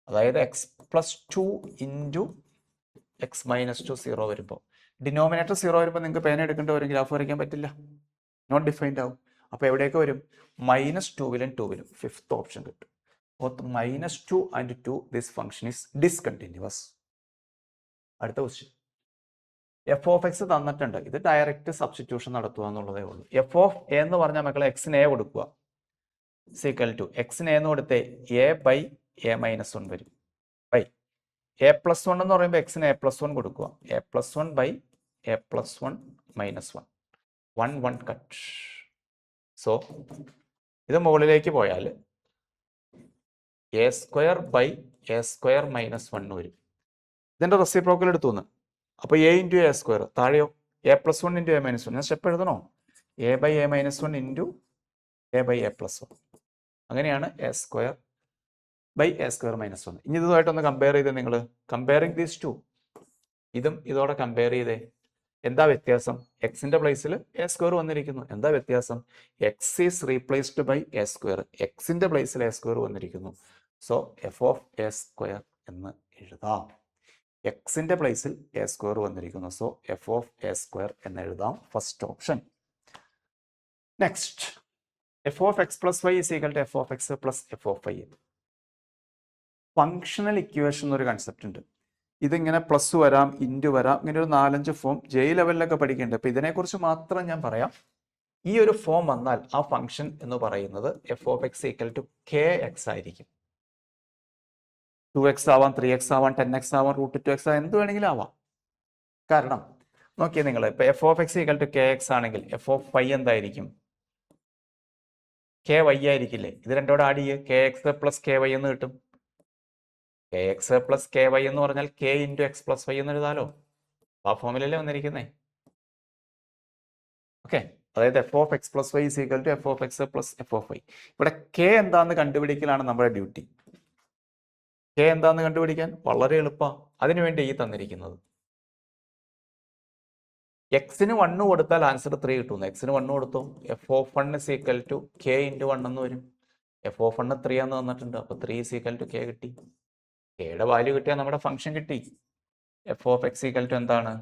അതായത് x+2 ഇൻറ്റു x-2 0 വരുമ്പോൾ, ഡിനോമിനേറ്റർ 0 വരുമ്പോൾ നിങ്ങൾക്ക് പേന എടുക്കേണ്ട വരും, ഗ്രാഫ് വരയ്ക്കാൻ പറ്റില്ല, നോട്ട് ഡിഫൈൻഡ് ആവും. അപ്പോൾ എവിടെയൊക്കെ വരും? -2 2 ഫിഫ്ത്ത് ഓപ്ഷൻ കിട്ടും. both -2 and 2 this function is discontinuous. അടുത്ത ക്വസ്റ്റ്യൻ, എഫ് ഓഫ് എക്സ് തന്നിട്ടുണ്ട്. ഇത് ഡയറക്റ്റ് സബ്സ്റ്റിറ്റ്യൂഷൻ നടത്തുക എന്നുള്ളതേ ഉള്ളൂ. എഫ് ഓഫ് എ എന്ന് പറഞ്ഞാൽ മക്കളെ എക്സിന് എ കൊടുക്കുക, സീക്വൽ ടു എക്സിന് എന്ന് കൊടുത്തേ എ ബൈ എ മൈനസ് 1 വരും. ബൈ എ പ്ലസ് 1 എന്ന് പറയുമ്പോൾ എക്സിന് എ പ്ലസ് 1 കൊടുക്കുക, a plus 1 by a plus 1 minus 1, 1 1 cut. So ഇത് മുകളിലേക്ക് പോയാൽ a square by a square minus 1 വരും. ഇതിന്റെ റെസിപ്രോക്കൽ എടുത്തു. അപ്പോൾ എ ഇൻറ്റു എ സ്ക്വയർ, താഴെയോ a plus 1 into a minus 1. ഞാൻ സ്റ്റെപ്പ് എഴുതണോ? A by a minus 1 into a by a plus 1. അങ്ങനെയാണ് a square by a square minus 1. ഇനി ഇതുമായിട്ടൊന്ന് compare ചെയ്ത് നിങ്ങൾ കമ്പയറിംഗ് ദീസ് ടു, ഇതും ഇതോടെ കമ്പയർ ചെയ്തേ. എന്താ വ്യത്യാസം? എക്സിന്റെ പ്ലേസിൽ എ സ്ക്വയർ വന്നിരിക്കുന്നു. എന്താ വ്യത്യാസം? X is replaced by a square. എക്സിന്റെ പ്ലേസിൽ എ സ്ക്വയർ വന്നിരിക്കുന്നു. So f of a square എന്ന് എഴുതാം. എക്സിന്റെ പ്ലേസിൽ എ സ്ക്വയർ വന്നിരിക്കുന്നു. So f of a square എന്ന് എഴുതാം. First option. Next, f of x plus y is equal to f of x plus f of y. Functional equation എന്നൊരു concept ഉണ്ട്. ഇതിങ്ങനെ പ്ലസ് വരാം, ഇൻറ്റു വരാം, ഇങ്ങനെ ഒരു 4-5 ഫോം ജെ ലെവലിലൊക്കെ പഠിക്കുന്നുണ്ട്. അപ്പൊ ഇതിനെക്കുറിച്ച് മാത്രം ഞാൻ പറയാം. ഈ ഒരു ഫോം വന്നാൽ ആ ഫംഗ്ഷൻ എന്ന് പറയുന്നത് f of x equal to k x ആയിരിക്കും. 2x ആവാം, 3x ആവാം, 10x ആവാം, √2x ആവാം, എന്ത് വേണമെങ്കിലും ആവാം. കാരണം നോക്കിയേ നിങ്ങൾ, ഇപ്പൊ f of x equal to k x ആണെങ്കിൽ എഫ് ഓഫ് വൈ എന്തായിരിക്കും? കെ വൈ ആയിരിക്കില്ലേ? ഇത് രണ്ടോടെ ആഡ് ചെയ്യ്, k x plus k y എന്ന് കിട്ടും. K x plus k y എന്ന് പറഞ്ഞാൽ k into x plus y എന്ന് എഴുതാലോ. ആ ഫോമിലല്ലേ വന്നിരിക്കുന്നേ. ഓക്കെ, അതായത് f of x plus y is equal to f of x plus f of y. ഇവിടെ കെ എന്താന്ന് കണ്ടുപിടിക്കലാണ് നമ്മുടെ ഡ്യൂട്ടി. കെ എന്താന്ന് കണ്ടുപിടിക്കാൻ വളരെ എളുപ്പമാണ്. അതിനുവേണ്ടി ഈ തന്നിരിക്കുന്നത് എക്സിന് 1 കൊടുത്താൽ ആൻസർ 3 കിട്ടുന്നു. എക്സിന് 1 കൊടുത്തു, f of 1 is equal to k into 1 എന്ന് വരും. എഫ് ഓഫ് 1 3 എന്ന് തന്നിട്ടുണ്ട്. അപ്പോൾ 3 ഇസ് ഈക്വൽ ടു കെ കിട്ടി. കെയുടെ വാല്യൂ കിട്ടിയാൽ നമ്മുടെ ഫംഗ്ഷൻ കിട്ടി. F of x equal to എന്താണ്?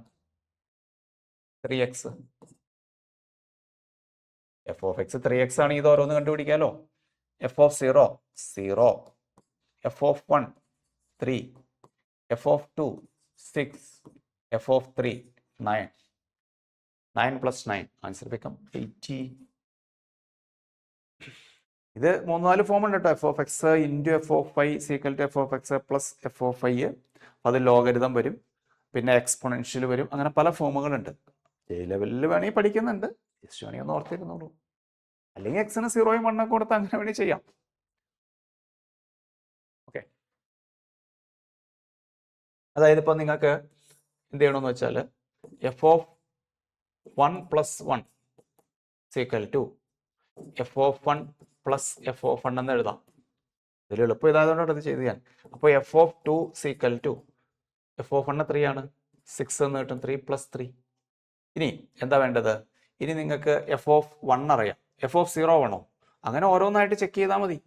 3x. F of x 3x ആണ്. ഇത് ഓരോന്ന് കണ്ടുപിടിക്കാലോ. F of 0 0, f of 1 3, f of 2 6, f of 3 9. 9 plus 9 answer become 80. ഇത് 3-4 ഫോം ഉണ്ട് കേട്ടോ. F of x into f of y is equal to f of x plus f of y. അത് logarithm വരും, പിന്നെ എക്സ്പൊണൻഷ്യൽ വരും. അങ്ങനെ പല ഫോമുകളുണ്ട്. ജെ ലെവലിൽ വേണമെങ്കിൽ പഠിക്കുന്നുണ്ട്, ജസ്റ്റ് വേണമെങ്കിൽ ഒന്ന് ഓർത്തിരുന്നുള്ളൂ. അല്ലെങ്കിൽ എക്സിന് 0യും 1 കൊടുത്ത് അങ്ങനെ വേണമെങ്കിൽ ചെയ്യാം. ഓക്കെ, അതായത് ഇപ്പോൾ നിങ്ങൾക്ക് എന്ത് ചെയ്യണമെന്ന് വെച്ചാൽ F of 1 plus 1 is equal to F of 1 plus f of 1 എന്ന് എഴുതാം. ഇതിൽ എളുപ്പം ഇതായതുകൊണ്ടാണ് ഇത് ചെയ്ത് ഞാൻ. അപ്പോൾ f of 2 is equal to F of 1 3 ആണ്, 6 എന്ന് കിട്ടും. 3 plus 3. ഇനി എന്താ വേണ്ടത്? ഇനി നിങ്ങൾക്ക് എഫ് ഓഫ് 1 അറിയാം, എഫ് ഓഫ് 0 വേണോ? അങ്ങനെ ഓരോന്നായിട്ട് ചെക്ക് ചെയ്താൽ മതി.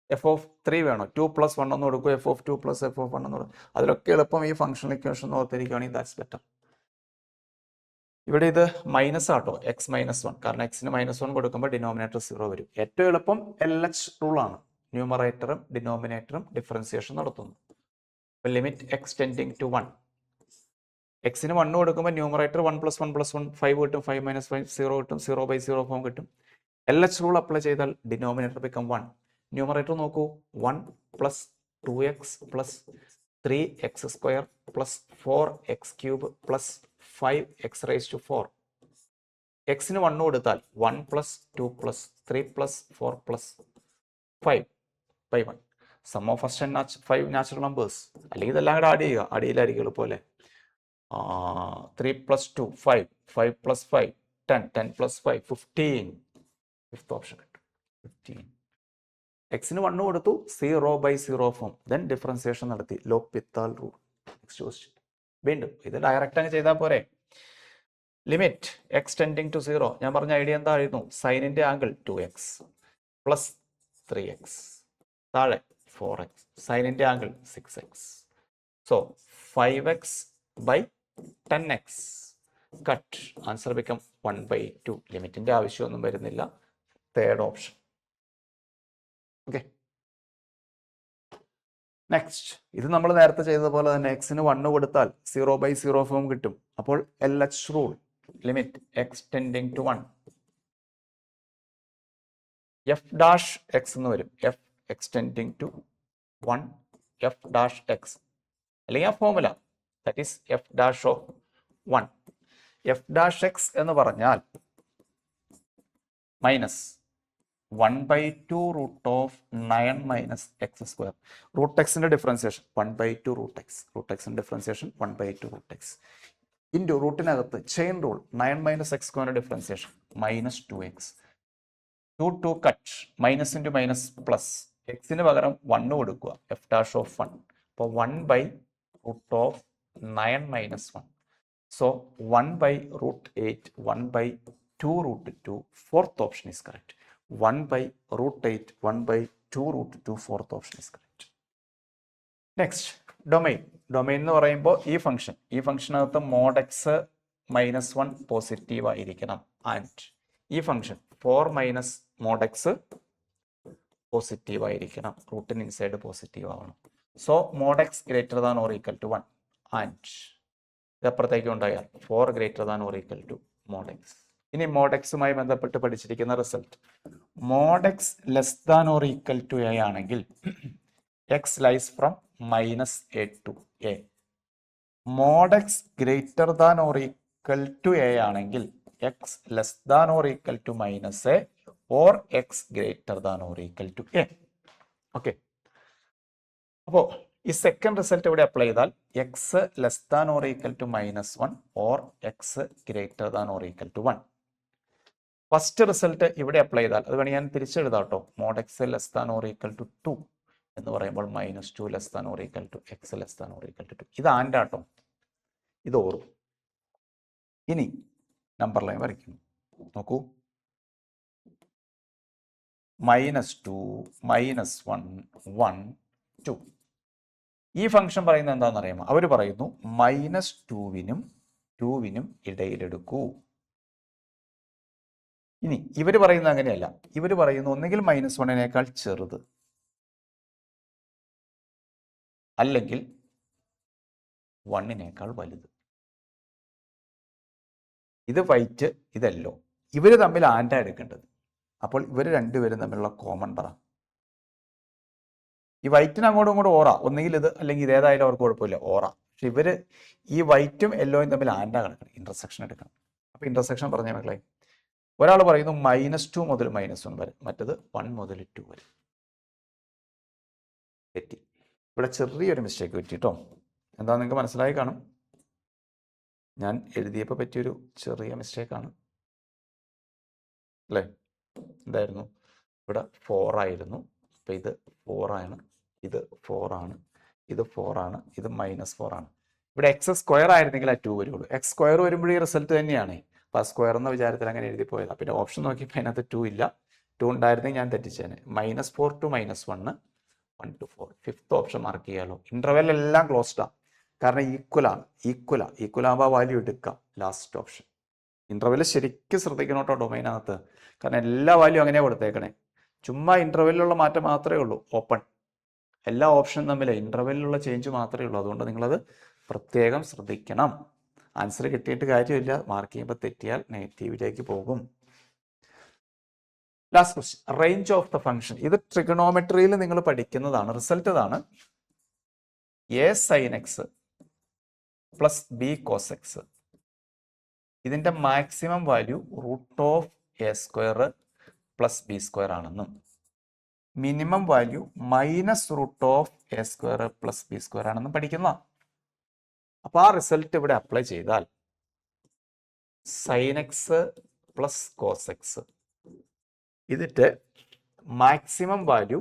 എഫ് ഓഫ് 3 വേണോ? 2 plus 1 എന്ന് കൊടുക്കും, F of 2 plus F of 1 എന്ന് കൊടുക്കും. അതിലൊക്കെ എളുപ്പം ഈ ഫംഗ്ഷണൽ ഇക്വേഷൻ ഓർത്തിരിക്കുകയാണെങ്കിൽ ദാറ്റ്സ് ബെറ്റർ. ഇവിടെ ഇത് മൈനസ് ആട്ടോ, എക്സ് മൈനസ് 1. കാരണം എക്സിന് -1 കൊടുക്കുമ്പോൾ ഡിനോമിനേറ്റർ 0 വരും. ഏറ്റവും എളുപ്പം LH റൂളാണ്. ന്യൂമറേറ്ററും ഡിനോമിനേറ്ററും ഡിഫറൻസിയേഷൻ നടത്തുന്നു. Limit x tending to 1. എക്സിന് 1 കൊടുക്കുമ്പോൾ ന്യൂമറേറ്റർ 1 + 1 + 1 5 കിട്ടും, 5 - 5 0 കിട്ടും, 0/0 ഫോം കിട്ടും. LH റൂൾ അപ്ലൈ ചെയ്താൽ ഡിനോമിനേറ്റർ become 1. ന്യൂമറേറ്റർ നോക്കൂ, 1 + 2x + 3x² + 4x³ + 5x raised to 4. എക്സിന് 1 കൊടുത്താൽ 1 + 2 + 3 + 4 + 5/1. Sum of first and 5 natural numbers. അല്ലെങ്കിൽ ഇതെല്ലാം കൂടെ ആഡ് ചെയ്യുക, അടിയിലായിരിക്കും എളുപ്പമല്ലേ. 3 + 2 5, 5 + 5 10, 10 + 5 15. ഫിഫ്ത്ത് ഓപ്ഷൻ കിട്ടും 15. എക്സിന് 1 കൊടുത്തു, 0/0 ഫോം. ദെൻ ഡിഫറൻസിയേഷൻ നടത്തി, ലോപിത്താൽ റൂൾ. Next question. വീണ്ടും ഇത് ഡയറക്റ്റ് അങ്ങ് ചെയ്താൽ പോരെ. Limit x tending to 0. ഞാൻ പറഞ്ഞ ഐഡിയ എന്തായിരുന്നു? സൈനിന്റെ ആംഗിൾ 2x + 3x, താഴെ 4x, സൈനിന്റെ angle 6x. So 5x/10x cut. Answer become 1/2. ലിമിറ്റിന്റെ ആവശ്യമൊന്നും വരുന്നില്ല. Third option. ഓക്കെ, നെക്സ്റ്റ് ഇത് നമ്മൾ നേരത്തെ ചെയ്തതുപോലെ തന്നെ എക്സിന് 1 കൊടുത്താൽ 0/0 ഫോം കിട്ടും. അപ്പോൾ LH rule limit x tending to 1 f dash x എന്ന് വരും. F x tending to 1 f dash x അല്ലെങ്കിൽ ആ formula that is f dash of 1. F dash x എന്ന് പറഞ്ഞാൽ minus 1/2 root of 9 minus x square. Root എക്സിന്റെ differentiation 1/2 root x. Root എക്സിന്റെ differentiation 1/2 root x into റൂട്ടിനകത്ത് chain rule 9 minus x സ്ക്വയറിന്റെ differentiation minus 2x. 2 cut minus into minus plus എക്സിന് പകരം 1 കൊടുക്കുക f dash of 1. അപ്പോൾ 1/റൂട്ട് of 9 minus 1. So 1/√8 1/2 root 2 fourth option is correct. 1/√8 1/2 fourth option is correct. Next domain. Domain എന്ന് പറയുമ്പോൾ ഈ ഫംഗ്ഷനകത്ത് മോഡ് എക്സ് -1 പോസിറ്റീവ് ആയിരിക്കണം. ആൻഡ് ഈ ഫംഗ്ഷൻ 4 - മോഡ് എക്സ് പോസിറ്റീവ് ആയിരിക്കണം. റൂട്ടിന് ഇൻസൈഡ് പോസിറ്റീവ് ആവണം. So mod x greater than or equal to 1 and ഇതപ്പുറത്തേക്ക് ഉണ്ടായാൽ 4 greater than or equal to mod x. ഇനി മോഡ് എക്സുമായി ബന്ധപ്പെട്ട് പഠിച്ചിരിക്കുന്ന result mod x less than or equal to a ആണെങ്കിൽ x lies from -a to a. Mod x greater than or equal to a ആണെങ്കിൽ x less than or equal to -a or x greater than or equal to a. Okay, അപ്പോൾ ഈ second result ഇവിടെ apply ചെയ്താൽ x less than or equal to -1 or x greater than or equal to 1. First result ഇവിടെ apply ചെയ്താൽ അത് വേണമെങ്കിൽ ഞാൻ തിരിച്ചെഴുതാം കേട്ടോ. Mod x less than or equal to 2 എന്ന് പറയുമ്പോൾ -2 less than or equal to x less than or equal to 2. ഇത് ആൻഡ് ആട്ടോ, ഇത് ഓറും. ഇനി നമ്പർ ലൈൻ വരയ്ക്കുന്നു. നോക്കൂ, -2 -1 1 2. ഈ ഫംഗ്ഷൻ പറയുന്നത് എന്താണെന്ന് അറിയാമോ? അവർ പറയുന്നു -2-വിനും 2-വിനും ഇടയിലെടുക്കൂ. ഇനി ഇവർ പറയുന്നത് അങ്ങനെയല്ല. ഇവർ പറയുന്നു ഒന്നുകിൽ -1-നേക്കാൾ ചെറുത് അല്ലെങ്കിൽ 1-നേക്കാൾ വലുത്. ഇത് വൈറ്റ്, ഇതല്ലോ. ഇവർ തമ്മിൽ ആൻഡാ എടുക്കേണ്ടത്. അപ്പോൾ ഇവർ രണ്ടുപേരും തമ്മിലുള്ള കോമൺ പറ. ഈ വൈറ്റിന് അങ്ങോട്ടും ഇങ്ങോട്ടും ഓറ, ഒന്നുകിൽ ഇത് അല്ലെങ്കിൽ ഇതേതായാലും അവർക്ക് കുഴപ്പമില്ല, ഓറ. പക്ഷെ ഇവർ ഈ വൈറ്റും യെല്ലോയും തമ്മിൽ ആൻഡാ കിടക്കണം, ഇന്റർസെക്ഷൻ എടുക്കണം. അപ്പോൾ ഇന്റർസെക്ഷൻ പറഞ്ഞ മക്കളെ, ഒരാൾ പറയുന്നു -2 മുതൽ -1 വരെ, മറ്റത് 1 മുതൽ 2 വരെ. തെറ്റി. ഇവിടെ ചെറിയൊരു മിസ്റ്റേക്ക് പറ്റിട്ടോ. എന്താ നിങ്ങൾക്ക് മനസ്സിലായി കാണും. ഞാൻ എഴുതിയപ്പോൾ പറ്റിയൊരു ചെറിയ മിസ്റ്റേക്കാണ് അല്ലേ? എന്തായിരുന്നു? ഇവിടെ 4 ആയിരുന്നു. അപ്പം ഇത് 4 ആണ്, ഇത് 4 ആണ്, ഇത് 4 ആണ്, ഇത് -4 ആണ്. ഇവിടെ എക്സ് സ്ക്വയർ ആയിരുന്നെങ്കിൽ ആ 2 വരുള്ളൂ. എക്സ് സ്ക്വയർ വരുമ്പോഴേ ഈ റിസൾട്ട് തന്നെയാണ്. അപ്പോൾ ആ സ്ക്വയർ എന്ന വിചാരത്തിൽ അങ്ങനെ എഴുതി പോയതാണ്. പിന്നെ ഓപ്ഷൻ നോക്കിയപ്പോൾ അതിനകത്ത് 2 ഇല്ല. 2 ഉണ്ടായിരുന്നെങ്കിൽ ഞാൻ തെറ്റിച്ചേനെ. -4 to -1 1 to 4. Fifth option mark ചെയ്യാമല്ലോ. ഇന്റർവെൽ എല്ലാം ക്ലോസ്ഡാണ്, കാരണം ഈക്വൽ ആകുമ്പോൾ വാല്യൂ എടുക്കാം. Last option. ഇന്റർവെൽ ശരിക്കും ശ്രദ്ധിക്കണം കേട്ടോ ഡൊമൈനകത്ത്, കാരണം എല്ലാ വാല്യൂ അങ്ങനെയാണ് കൊടുത്തേക്കണേ. ചുമ്മാ ഇന്റർവെല്ലിലുള്ള മാറ്റം മാത്രമേ ഉള്ളൂ. ഓപ്പൺ എല്ലാ ഓപ്ഷനും തമ്മിൽ ഇന്റർവെല്ലിലുള്ള ചേഞ്ച് മാത്രമേ ഉള്ളൂ. അതുകൊണ്ട് നിങ്ങളത് പ്രത്യേകം ശ്രദ്ധിക്കണം. ആൻസർ കിട്ടിയിട്ട് കാര്യമില്ല, മാർക്ക് ചെയ്യുമ്പോൾ തെറ്റിയാൽ നെഗറ്റീവിലേക്ക് പോകും. Last question, range of the function. ഇത് ട്രിഗണോമെട്രിയിൽ നിങ്ങൾ പഠിക്കുന്നതാണ്. റിസൾട്ട് ഇതാണ്: a sin x plus b cos x. ഇതിന്റെ maximum value √a² plus b² ആണെന്നും minimum value -√a² plus b² ആണെന്നും പഠിക്കുന്ന. അപ്പൊ ആ റിസൾട്ട് ഇവിടെ അപ്ലൈ ചെയ്താൽ sin x plus cos x, ഇതിന്റെ മാക്സിമം വാല്യൂ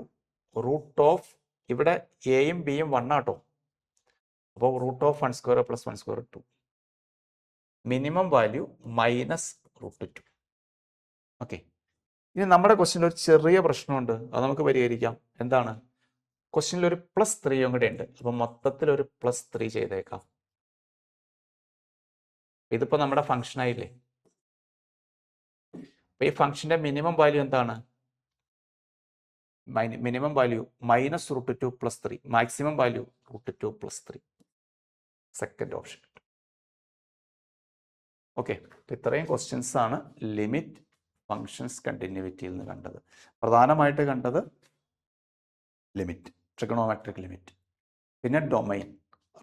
ഇവിടെ എയും ബിയും 1 ആട്ടോ. അപ്പോൾ √1² പ്ലസ് 1² 2. Minimum value -√2. ഓക്കെ, ഇനി നമ്മുടെ ക്വസ്റ്റ്യനിൽ ഒരു ചെറിയ പ്രശ്നമുണ്ട്, അത് നമുക്ക് പരിഹരിക്കാം. എന്താണ്? ക്വസ്റ്റ്യനിൽ ഒരു +3 കൂടെ ഉണ്ട്. അപ്പം മൊത്തത്തിൽ ഒരു +3 ചെയ്തേക്കാം. ഇതിപ്പോൾ നമ്മുടെ ഫംഗ്ഷൻ ആയില്ലേ? അപ്പൊ ഈ ഫംഗ്ഷന്റെ മിനിമം വാല്യൂ എന്താണ്? Minimum value -√2 + 3, maximum value √2 + 3. Second option. Okay, ഇത്രയും ക്വസ്റ്റ്യൻസ് ആണ് ലിമിറ്റ് ഫങ്ഷൻസ് കണ്ടിന്യൂവിറ്റിയിൽ നിന്ന് കണ്ടത്. പ്രധാനമായിട്ട് കണ്ടത് ലിമിറ്റ്, ട്രിഗണോമെട്രിക് ലിമിറ്റ്, പിന്നെ ഡൊമൈൻ,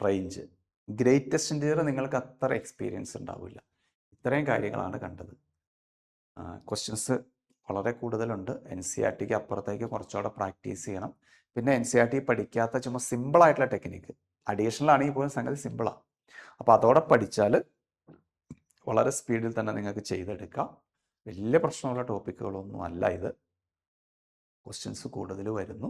റേഞ്ച്. ഗ്രേറ്റസ്റ്റ് ഇൻറ്റിജർ നിങ്ങൾക്ക് അത്ര എക്സ്പീരിയൻസ് ഉണ്ടാവില്ല. ഇത്രയും കാര്യങ്ങളാണ് കണ്ടത്. ക്വസ്റ്റ്യൻസ് വളരെ കൂടുതലുണ്ട്. NCERT അപ്പുറത്തേക്ക് കുറച്ചുകൂടെ പ്രാക്ടീസ് ചെയ്യണം. പിന്നെ NCERT പഠിക്കാത്ത ചുമ്മാ സിമ്പിളായിട്ടുള്ള ടെക്നിക്ക്, അഡീഷണൽ ആണെങ്കിൽ പോലും സംഗതി സിമ്പിളാണ്. അപ്പോൾ അതോടെ പഠിച്ചാൽ വളരെ സ്പീഡിൽ തന്നെ നിങ്ങൾക്ക് ചെയ്തെടുക്കാം. വലിയ പ്രശ്നമുള്ള ടോപ്പിക്കുകളൊന്നും അല്ല ഇത്. ക്വസ്റ്റ്യൻസ് കൂടുതൽ വരുന്നു.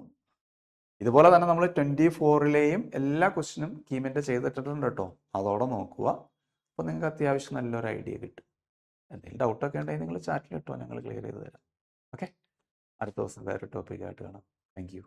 ഇതുപോലെ തന്നെ നമ്മൾ 24ലെയും എല്ലാ ക്വസ്റ്റ്യനും കീമിൻ്റെ ചെയ്തിട്ടുണ്ട് കേട്ടോ. അതോടെ നോക്കുക. അപ്പോൾ നിങ്ങൾക്ക് അത്യാവശ്യം നല്ലൊരു ഐഡിയ കിട്ടും. എന്തെങ്കിലും ഡൗട്ടൊക്കെ ഉണ്ടെങ്കിൽ നിങ്ങൾ ചാറ്റിൽ ഇട്ടോ, ഞങ്ങൾ ക്ലിയർ ചെയ്ത് തരാം. ഓക്കെ, അടുത്ത ദിവസം വേറെ ടോപ്പിക്കായിട്ട് കാണാം. Thank you.